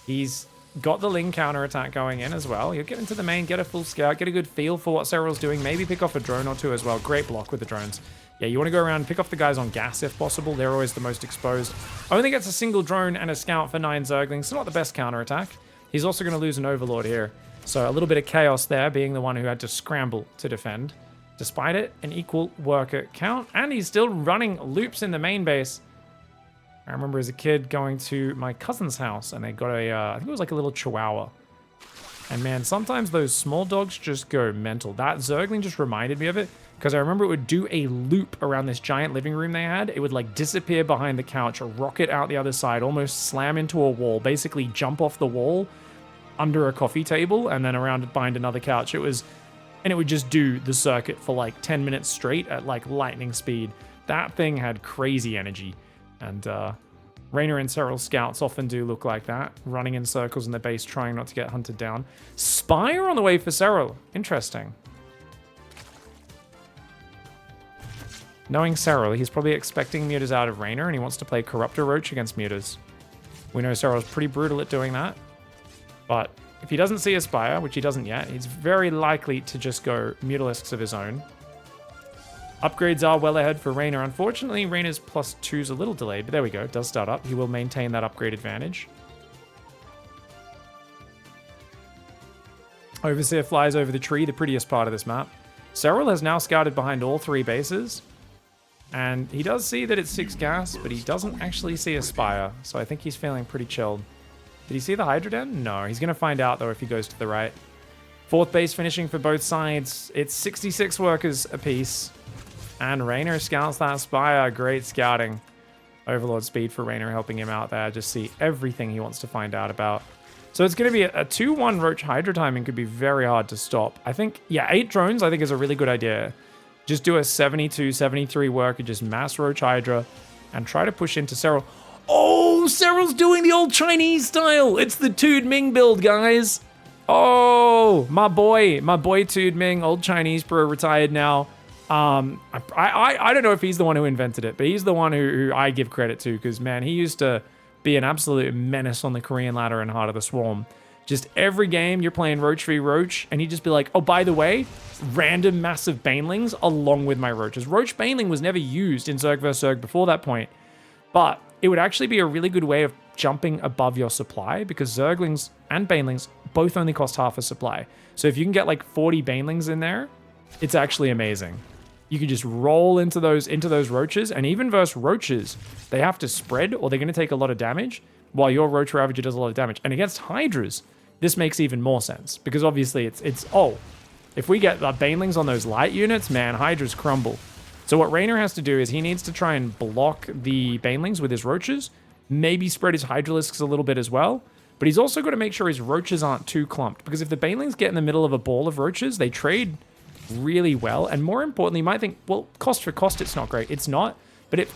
He's got the Ling counter attack going in as well. He'll get into the main, get a full scout, get a good feel for what Serral's doing. Maybe pick off a drone or 2 as well. Great block with the drones. Yeah, you want to go around and pick off the guys on gas if possible. They're always the most exposed. Only gets a single drone and a scout for 9 Zerglings, so not the best counter attack. He's also going to lose an Overlord here. So a little bit of chaos there, being the one who had to scramble to defend. Despite it, an equal worker count. And he's still running loops in the main base. I remember as a kid going to my cousin's house and they got a, I think it was like a little Chihuahua. And man, sometimes those small dogs just go mental. That Zergling just reminded me of it because I remember it would do a loop around this giant living room they had. It would like disappear behind the couch, rocket out the other side, almost slam into a wall, basically jump off the wall under a coffee table and then around behind another couch. It would just do the circuit for like 10 minutes straight at like lightning speed. That thing had crazy energy. And Reynor and Serral scouts often do look like that, running in circles in the base, trying not to get hunted down. Spire on the way for Serral. Interesting. Knowing Serral, he's probably expecting Mutas out of Reynor, and he wants to play Corruptor Roach against Mutas. We know Serral's pretty brutal at doing that. But if he doesn't see a Spire, which he doesn't yet, he's very likely to just go Mutalisks of his own. Upgrades are well ahead for Reynor. Unfortunately, Reynor's +2 is a little delayed, but there we go. It does start up. He will maintain that upgrade advantage. Overseer flies over the tree, the prettiest part of this map. Serral has now scouted behind all 3 bases. And he does see that it's 6 gas, but he doesn't actually see a Spire. So I think he's feeling pretty chilled. Did he see the Hydra Den? No. He's going to find out, though, if he goes to the right. 4th base finishing for both sides. It's 66 workers apiece. And Reynor scouts that Spire. Great scouting. Overlord speed for Reynor helping him out there. Just see everything he wants to find out about. So it's going to be a 2-1 Roach Hydra timing could be very hard to stop. I think, yeah, 8 drones I think is a really good idea. Just do a 72, 73 worker, just mass Roach Hydra and try to push into Serral. Oh, Serral's doing the old Chinese style. It's the Tude Ming build, guys. Oh, my boy Tude Ming, old Chinese pro, retired now. I don't know if he's the one who invented it, but he's the one who I give credit to because, man, he used to be an absolute menace on the Korean ladder in Heart of the Swarm. Just every game you're playing Roach v Roach, and he'd just be like, oh, by the way, random massive Banelings along with my Roaches. Roach Baneling was never used in Zerg vs. Zerg before that point, but it would actually be a really good way of jumping above your supply because Zerglings and Banelings both only cost half a supply. So if you can get like 40 Banelings in there, it's actually amazing. You can just roll into those Roaches, and even versus Roaches, they have to spread or they're going to take a lot of damage while your Roach Ravager does a lot of damage. And against Hydras, this makes even more sense because obviously if we get the Banelings on those light units, man, Hydras crumble. So what Reynor has to do is he needs to try and block the Banelings with his Roaches, maybe spread his Hydralisks a little bit as well, but he's also got to make sure his Roaches aren't too clumped because if the Banelings get in the middle of a ball of Roaches, they trade really well, and more importantly, you might think, well, cost for cost, it's not great. It's not, but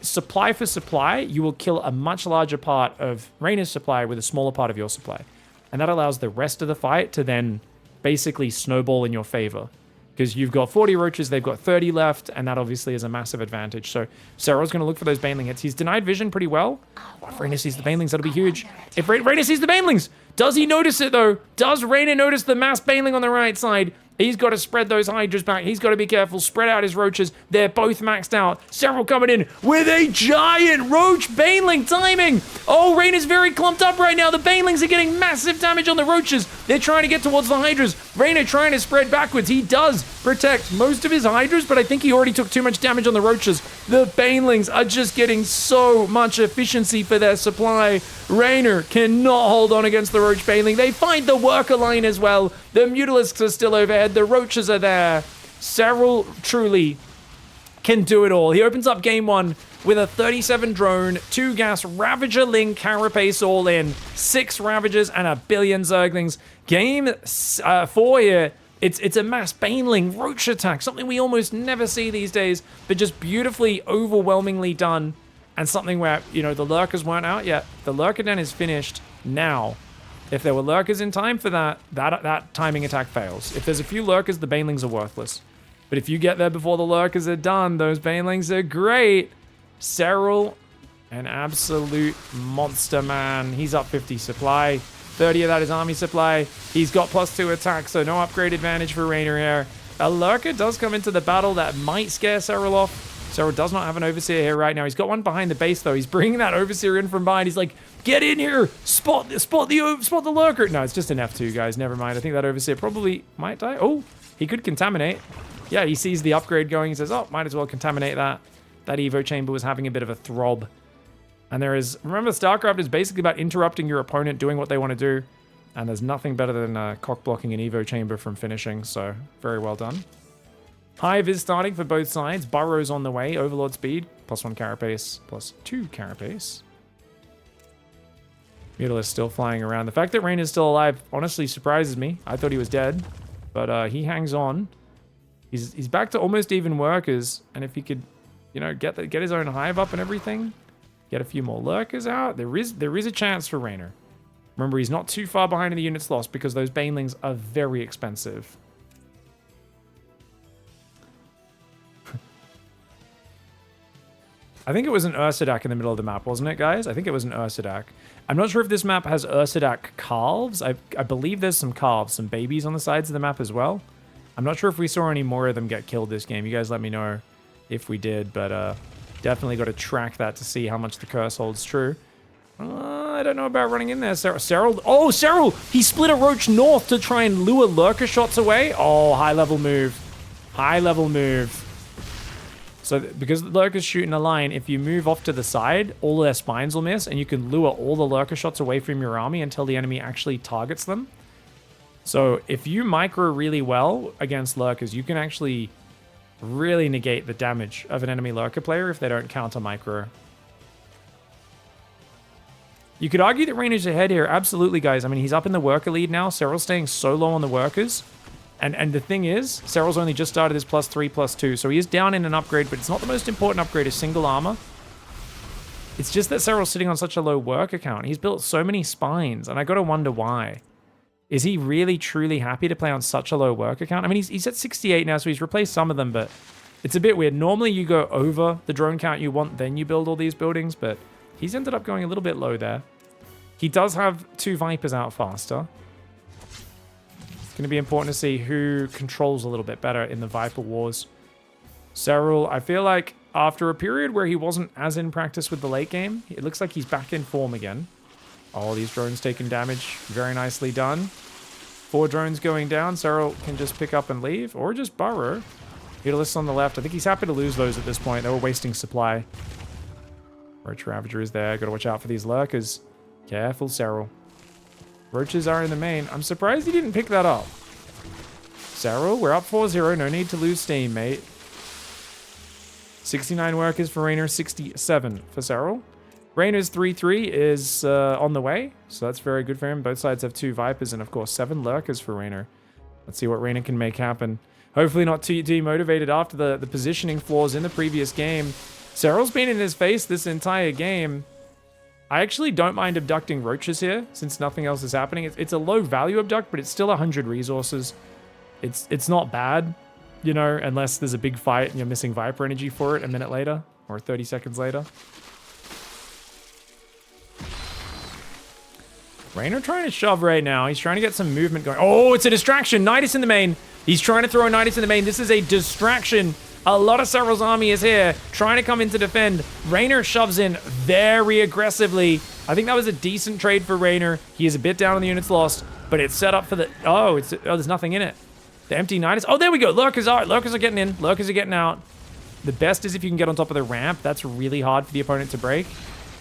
supply for supply, you will kill a much larger part of Reynor's supply with a smaller part of your supply, and that allows the rest of the fight to then basically snowball in your favor. Because you've got 40 Roaches, they've got 30 left, and that obviously is a massive advantage. So Serral's going to look for those Baneling hits. He's denied vision pretty well. Oh, if Reynor sees the Banelings, that'll be huge. If Reynor sees the Banelings, does he notice it though? Does Reynor notice the mass Baneling on the right side? He's got to spread those Hydras back. He's got to be careful. Spread out his Roaches. They're both maxed out. Serral coming in with a giant Roach Baneling timing. Oh, Reynor's very clumped up right now. The Banelings are getting massive damage on the Roaches. They're trying to get towards the Hydras. Reynor trying to spread backwards. He does protect most of his Hydras, but I think he already took too much damage on the Roaches. The Banelings are just getting so much efficiency for their supply. Reynor cannot hold on against the Roach Baneling. They find the worker line as well. The Mutalisks are still overhead. The Roaches are there. Serral truly can do it all. He opens up game 1 with a 37 drone, 2 gas, Ravager, Ling, Carapace all in, 6 Ravagers, and a billion Zerglings. Game 4 here, it's a mass Baneling Roach attack, something we almost never see these days, but just beautifully, overwhelmingly done, and something where, you know, the Lurkers weren't out yet. The Lurker Den is finished now. If there were Lurkers in time for that timing attack fails. If there's a few Lurkers, the Banelings are worthless. But if you get there before the Lurkers are done, those Banelings are great. Serral, an absolute monster, man. He's up 50 supply. 30 of that is army supply. He's got +2 attack, so no upgrade advantage for Reynor here. A Lurker does come into the battle that might scare Serral off. Serral does not have an Overseer here right now. He's got one behind the base, though. He's bringing that Overseer in from behind. He's like, get in here! Spot the Lurker! No, it's just an F2, guys. Never mind. I think that Overseer probably might die. Oh, he could contaminate. Yeah, he sees the upgrade going. He says, oh, might as well contaminate that. That Evo Chamber was having a bit of a throb. And there is... Remember, StarCraft is basically about interrupting your opponent doing what they want to do. And there's nothing better than cock-blocking an Evo Chamber from finishing. So, very well done. Hive is starting for both sides. Burrow's on the way. Overlord speed. +1 Carapace. +2 Carapace. Mutalisk still flying around. The fact that Reynor's still alive honestly surprises me. I thought he was dead. But he hangs on. He's back to almost even workers. And if he could, you know, get his own Hive up and everything, get a few more Lurkers out, there is a chance for Reynor. Remember, he's not too far behind in the units lost because those Banelings are very expensive. I think it was an Ursadak in the middle of the map, wasn't it, guys? I think it was an Ursadak. I'm not sure if this map has Ursadak calves. I believe there's some calves, some babies on the sides of the map as well. I'm not sure if we saw any more of them get killed this game. You guys let me know if we did, but definitely got to track that to see how much the curse holds true. I don't know about running in there. Serral. Oh, Serral! He split a Roach north to try and lure Lurker shots away. Oh, high-level move. High-level move. So because the Lurker's shooting a line, if you move off to the side, all their spines will miss, and you can lure all the Lurker shots away from your army until the enemy actually targets them. So if you micro really well against Lurkers, you can actually really negate the damage of an enemy Lurker player if they don't counter micro. You could argue that Reynor's ahead here. Absolutely, guys. I mean, he's up in the worker lead now. Serral's staying so low on the workers. And the thing is, Serral's only just started his +3, +2, so he is down in an upgrade, but it's not the most important upgrade, is single armor. It's just that Serral's sitting on such a low worker count. He's built so many spines, and I gotta wonder why. Is he really, truly happy to play on such a low worker count? I mean, he's at 68 now, so he's replaced some of them, but it's a bit weird. Normally, you go over the drone count you want, then you build all these buildings, but he's ended up going a little bit low there. He does have 2 Vipers out faster. It's going to be important to see who controls a little bit better in the Viper Wars. Serral, I feel like after a period where he wasn't as in practice with the late game, it looks like he's back in form again. All these drones taking damage. Very nicely done. 4 drones going down. Serral can just pick up and leave, or just burrow. Mutalisks on the left. I think he's happy to lose those at this point. They were wasting supply. Roach Ravager is there. Got to watch out for these Lurkers. Careful, Serral. Roaches are in the main. I'm surprised he didn't pick that up. Serral, we're up 4-0. No need to lose steam, mate. 69 workers for Reynor, 67 for Serral. Reynor's 3-3 is on the way, so that's very good for him. Both sides have 2 Vipers and, of course, 7 Lurkers for Reynor. Let's see what Reynor can make happen. Hopefully not too demotivated after the positioning flaws in the previous game. Serral's been in his face this entire game. I actually don't mind abducting Roaches here, since nothing else is happening. It's a low value abduct, but it's still 100 resources. It's not bad, you know, unless there's a big fight and you're missing Viper energy for it a minute later, or 30 seconds later. Reynor trying to shove right now. He's trying to get some movement going. Oh, it's a distraction. Nidus in the main. He's trying to throw a Nidus in the main. This is a distraction. A lot of Serral's army is here, trying to come in to defend. REYNOR shoves in very aggressively. I think that was a decent trade for REYNOR. He is a bit down on the units lost, but it's set up for the... Oh, there's nothing in it. The empty Nidus. Oh, there we go. Lurkers are getting in. Lurkers are getting out. The best is if you can get on top of the ramp. That's really hard for the opponent to break.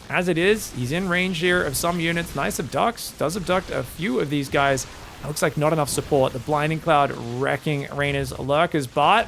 As it is, he's in range here of some units. Nice abducts. Does abduct a few of these guys. It looks like not enough support. The Blinding Cloud wrecking REYNOR's lurkers, but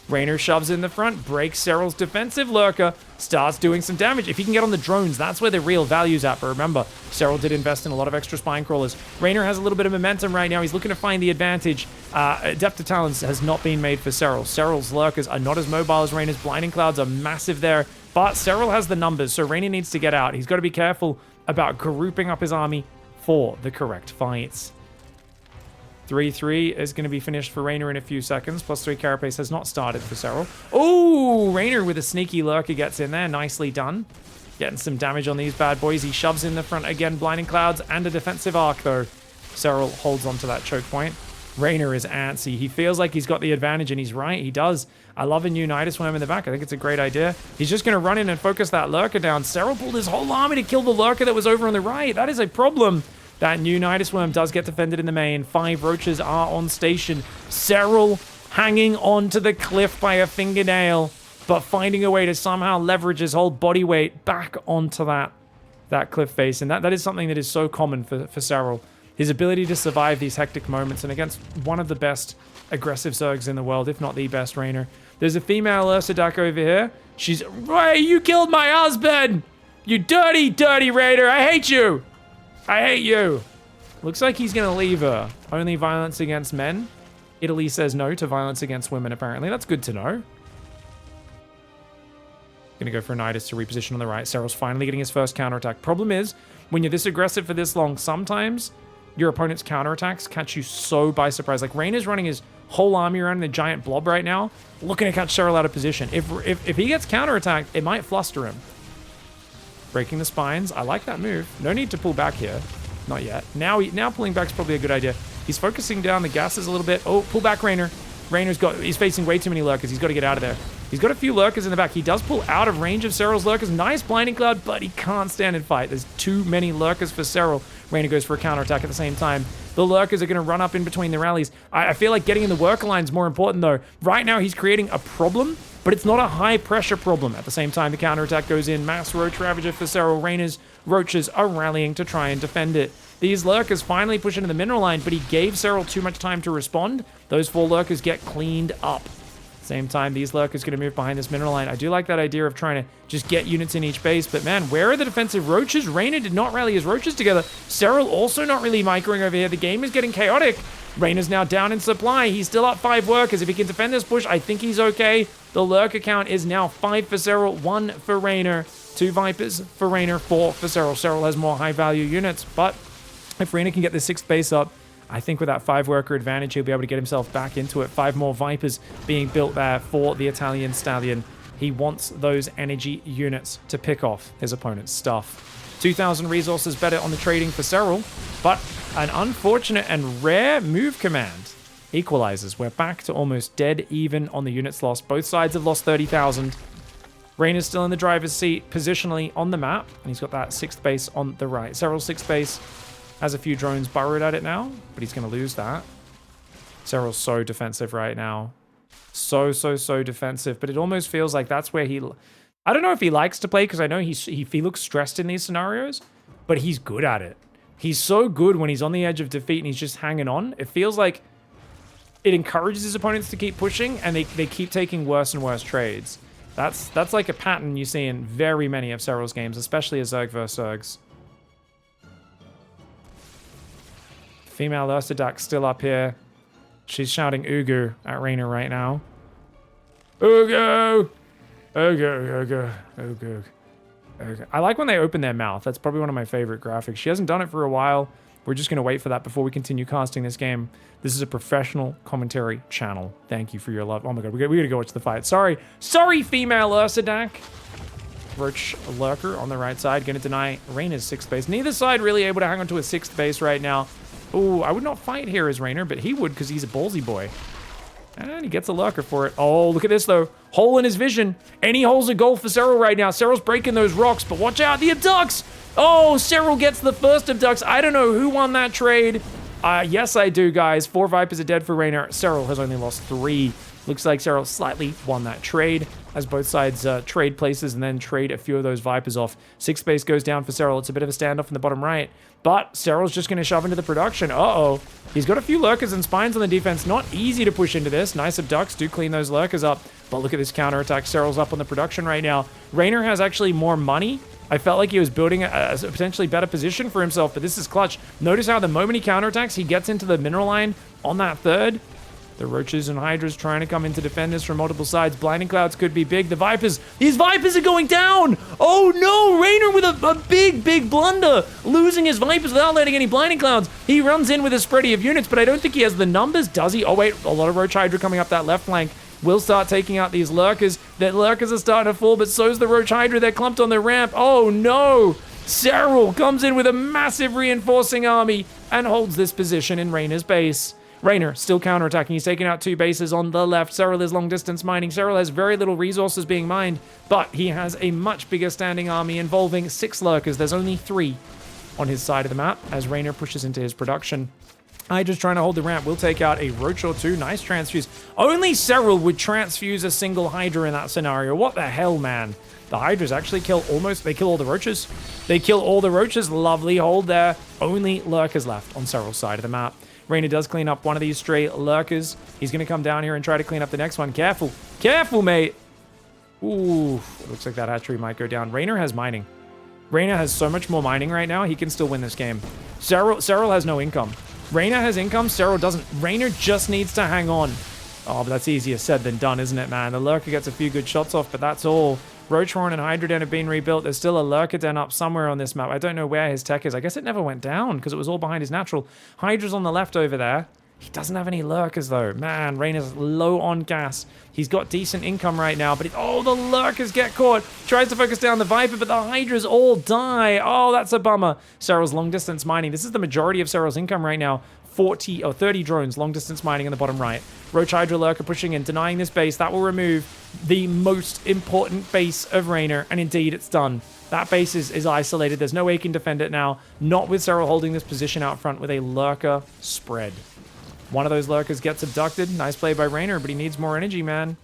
REYNOR shoves in the front, breaks SERRAL's defensive lurker, starts doing some damage. If he can get on the drones, that's where the real value's at. But remember, SERRAL did invest in a lot of extra spine crawlers. REYNOR has a little bit of momentum right now. He's looking to find the advantage. Depth of Talons has not been made for SERRAL. SERRAL's lurkers are not as mobile as REYNOR's. Blinding Clouds are massive there, but SERRAL has the numbers, so REYNOR needs to get out. He's got to be careful about grouping up his army for the correct fights. 3-3 is going to be finished for REYNOR in a few seconds. +3 carapace has not started for SERRAL. Oh, REYNOR with a sneaky lurker gets in there. Nicely done. Getting some damage on these bad boys. He shoves in the front again. Blinding Clouds and a defensive arc, though. SERRAL holds onto that choke point. REYNOR is antsy. He feels like he's got the advantage, and he's right. He does. I love a new Nidus Worm in the back. I think it's a great idea. He's just going to run in and focus that lurker down. SERRAL pulled his whole army to kill the lurker that was over on the right. That is a problem. That new Nidus Worm does get defended in the main. 5 roaches are on station. SERRAL hanging onto the cliff by a fingernail, but finding a way to somehow leverage his whole body weight back onto that cliff face. And that is something that is so common for SERRAL. His ability to survive these hectic moments and against one of the best aggressive Zergs in the world, if not the best REYNOR. There's a female Ursa over here. She's, hey, you killed my husband! You dirty, dirty REYNOR! I hate you! I hate you. Looks like he's going to leave her. Only violence against men. Italy says no to violence against women, apparently. That's good to know. Going to go for a Nidus to reposition on the right. SERRAL's finally getting his first counterattack. Problem is, when you're this aggressive for this long, sometimes your opponent's counterattacks catch you so by surprise. Like, REYNOR's running his whole army around in a giant blob right now, looking to catch SERRAL out of position. If he gets counterattacked, it might fluster him. Breaking the spines. I like that move. No need to pull back here. Not yet. Now pulling back is probably a good idea. He's focusing down the gases a little bit. Oh, pull back, REYNOR. He's facing way too many lurkers. He's got to get out of there. He's got a few lurkers in the back. He does pull out of range of SERRAL's lurkers. Nice Blinding Cloud, but he can't stand and fight. There's too many lurkers for SERRAL. REYNOR goes for a counterattack at the same time. The lurkers are going to run up in between the rallies. I feel like getting in the worker line is more important, though. Right now, he's creating a problem, but it's not a high-pressure problem. At the same time, the counterattack goes in. Mass Roach Ravager for SERRAL. REYNOR's roaches are rallying to try and defend it. These lurkers finally push into the mineral line, but he gave SERRAL too much time to respond. Those 4 lurkers get cleaned up. Same time, these lurkers going to move behind this mineral line. I do like that idea of trying to just get units in each base, but man, where are the defensive roaches? REYNOR did not rally his roaches together. SERRAL also not really microing over here. The game is getting chaotic. REYNOR's now down in supply. He's still up 5 workers. If he can defend this push, I think he's okay. The lurker count is now 5 for SERRAL, 1 for REYNOR, 2 Vipers for REYNOR, 4 for SERRAL. SERRAL has more high-value units, but if REYNOR can get the 6th base up, I think with that 5 worker advantage, he'll be able to get himself back into it. 5 more Vipers being built there for the Italian Stallion. He wants those energy units to pick off his opponent's stuff. 2,000 resources better on the trading for SERRAL, but an unfortunate and rare move command equalizes. We're back to almost dead even on the units lost. Both sides have lost 30,000. REYNOR's still in the driver's seat positionally on the map, and he's got that 6th base on the right. SERRAL's 6th base has a few drones burrowed at it now, but he's going to lose that. SERRAL's so defensive right now. So defensive, but it almost feels like that's where he... I don't know if he likes to play, because I know he looks stressed in these scenarios, but he's good at it. He's so good when he's on the edge of defeat and he's just hanging on. It feels like it encourages his opponents to keep pushing, and they keep taking worse and worse trades. That's like a pattern you see in very many of SERRAL's games, especially as Zerg vs. Zergs. Female Ursa still up here. She's shouting Ugu at REYNOR right now. Ugu! Ugu. I like when they open their mouth. That's probably one of my favorite graphics. She hasn't done it for a while. We're just going to wait for that before we continue casting this game. This is a professional commentary channel. Thank you for your love. Oh my god, we gotta go watch the fight. Sorry, female Ursa. Roach Lurker on the right side. Going to deny REYNOR's 6th base. Neither side really able to hang on to a 6th base right now. Ooh, I would not fight here as REYNOR, but he would because he's a ballsy boy. And he gets a lurker for it. Oh, look at this, though. Hole in his vision. Any hole's a goal for SERRAL right now. SERRAL's breaking those rocks, but watch out. The abducts. Oh, SERRAL gets the first abducts. I don't know who won that trade. Yes, I do, guys. 4 Vipers are dead for REYNOR. SERRAL has only lost 3. Looks like SERRAL slightly won that trade as both sides trade places and then trade a few of those Vipers off. 6 space goes down for SERRAL. It's a bit of a standoff in the bottom right, but SERRAL's just going to shove into the production. Uh-oh. He's got a few lurkers and spines on the defense. Not easy to push into this. Nice abducts do clean those lurkers up, but look at this counterattack. SERRAL's up on the production right now. REYNOR has actually more money. I felt like he was building a potentially better position for himself, but this is clutch. Notice how the moment he counterattacks, he gets into the mineral line on that third. The Roaches and Hydras trying to come in to defend this from multiple sides. Blinding Clouds could be big. The Vipers, these Vipers are going down! Oh no, REYNOR with a big blunder, losing his Vipers without letting any Blinding Clouds. He runs in with a spready of units, but I don't think he has the numbers, does he? Oh wait, a lot of Roach Hydra coming up that left flank. Will start taking out these lurkers. The lurkers are starting to fall, but so's the Roach Hydra. They're clumped on the ramp. Oh no! SERRAL comes in with a massive reinforcing army and holds this position in REYNOR's base. REYNOR still counterattacking. He's taking out 2 bases on the left. SERRAL is long distance mining. SERRAL has very little resources being mined, but he has a much bigger standing army involving 6 lurkers. There's only 3 on his side of the map as REYNOR pushes into his production. Hydra's trying to hold the ramp. Will take out a Roach or 2. Nice transfuse. Only SERRAL would transfuse a single Hydra in that scenario. What the hell, man? The Hydras actually kill they kill all the Roaches. They kill all the Roaches. Lovely hold there. Only lurkers left on SERRAL's side of the map. REYNOR does clean up one of these stray lurkers. He's going to come down here and try to clean up the next one. Careful. Careful, mate. Ooh, it looks like that hatchery might go down. REYNOR has mining. REYNOR has so much more mining right now, he can still win this game. SERRAL has no income. REYNOR has income, SERRAL doesn't. REYNOR just needs to hang on. Oh, but that's easier said than done, isn't it, man? The lurker gets a few good shots off, but that's all. Roach Horn and Hydra Den have been rebuilt. There's still a lurker den up somewhere on this map. I don't know where his tech is. I guess it never went down because it was all behind his natural. Hydra's on the left over there. He doesn't have any lurkers, though. Man, REYNOR's low on gas. He's got decent income right now, but oh, the lurkers get caught. Tries to focus down the Viper, but the Hydras all die. Oh, that's a bummer. SERRAL's long distance mining. This is the majority of SERRAL's income right now. 40 or 30 drones, long distance mining in the bottom right. Roach Hydra lurker pushing in, denying this base. That will remove the most important base of REYNOR, and indeed it's done. That base is isolated. There's no way he can defend it now. Not with SERRAL holding this position out front with a lurker spread. One of those lurkers gets abducted. Nice play by REYNOR, but he needs more energy, man.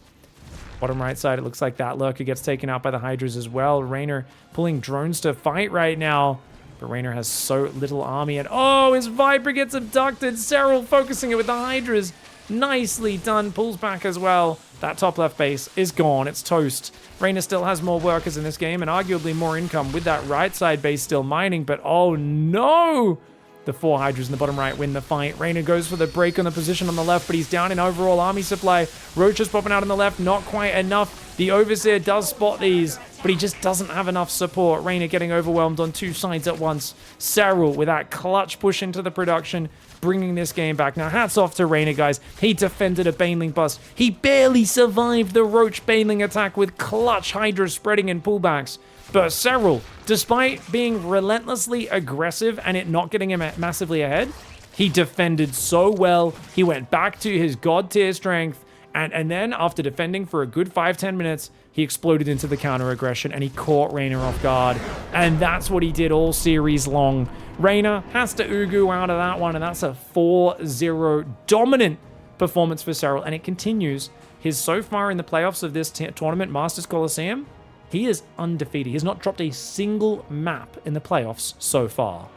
Bottom right side, it looks like that lurker gets taken out by the Hydras as well. REYNOR pulling drones to fight right now. But REYNOR has so little army, and oh, his Viper gets abducted. SERRAL focusing it with the Hydras. Nicely done. Pulls back as well. That top left base is gone. It's toast. REYNOR still has more workers in this game and arguably more income with that right side base still mining, but oh no! The 4 Hydras in the bottom right win the fight. REYNOR goes for the break on the position on the left, but he's down in overall army supply. Roach is popping out on the left, not quite enough. The Overseer does spot these, but he just doesn't have enough support. REYNOR getting overwhelmed on 2 sides at once. SERRAL with that clutch push into the production, bringing this game back. Now, hats off to REYNOR, guys. He defended a Baneling bust. He barely survived the Roach Baneling attack with clutch Hydra spreading and pullbacks. But SERRAL, despite being relentlessly aggressive and it not getting him massively ahead, he defended so well. He went back to his god tier strength. And then after defending for a good 5-10 minutes, he exploded into the counter aggression and he caught REYNOR off guard. And that's what he did all series long. REYNOR has to Ugu out of that one, and that's a 4-0 dominant performance for SERRAL. And it continues. So far in the playoffs of this tournament, Masters Coliseum, he is undefeated. He has not dropped a single map in the playoffs so far.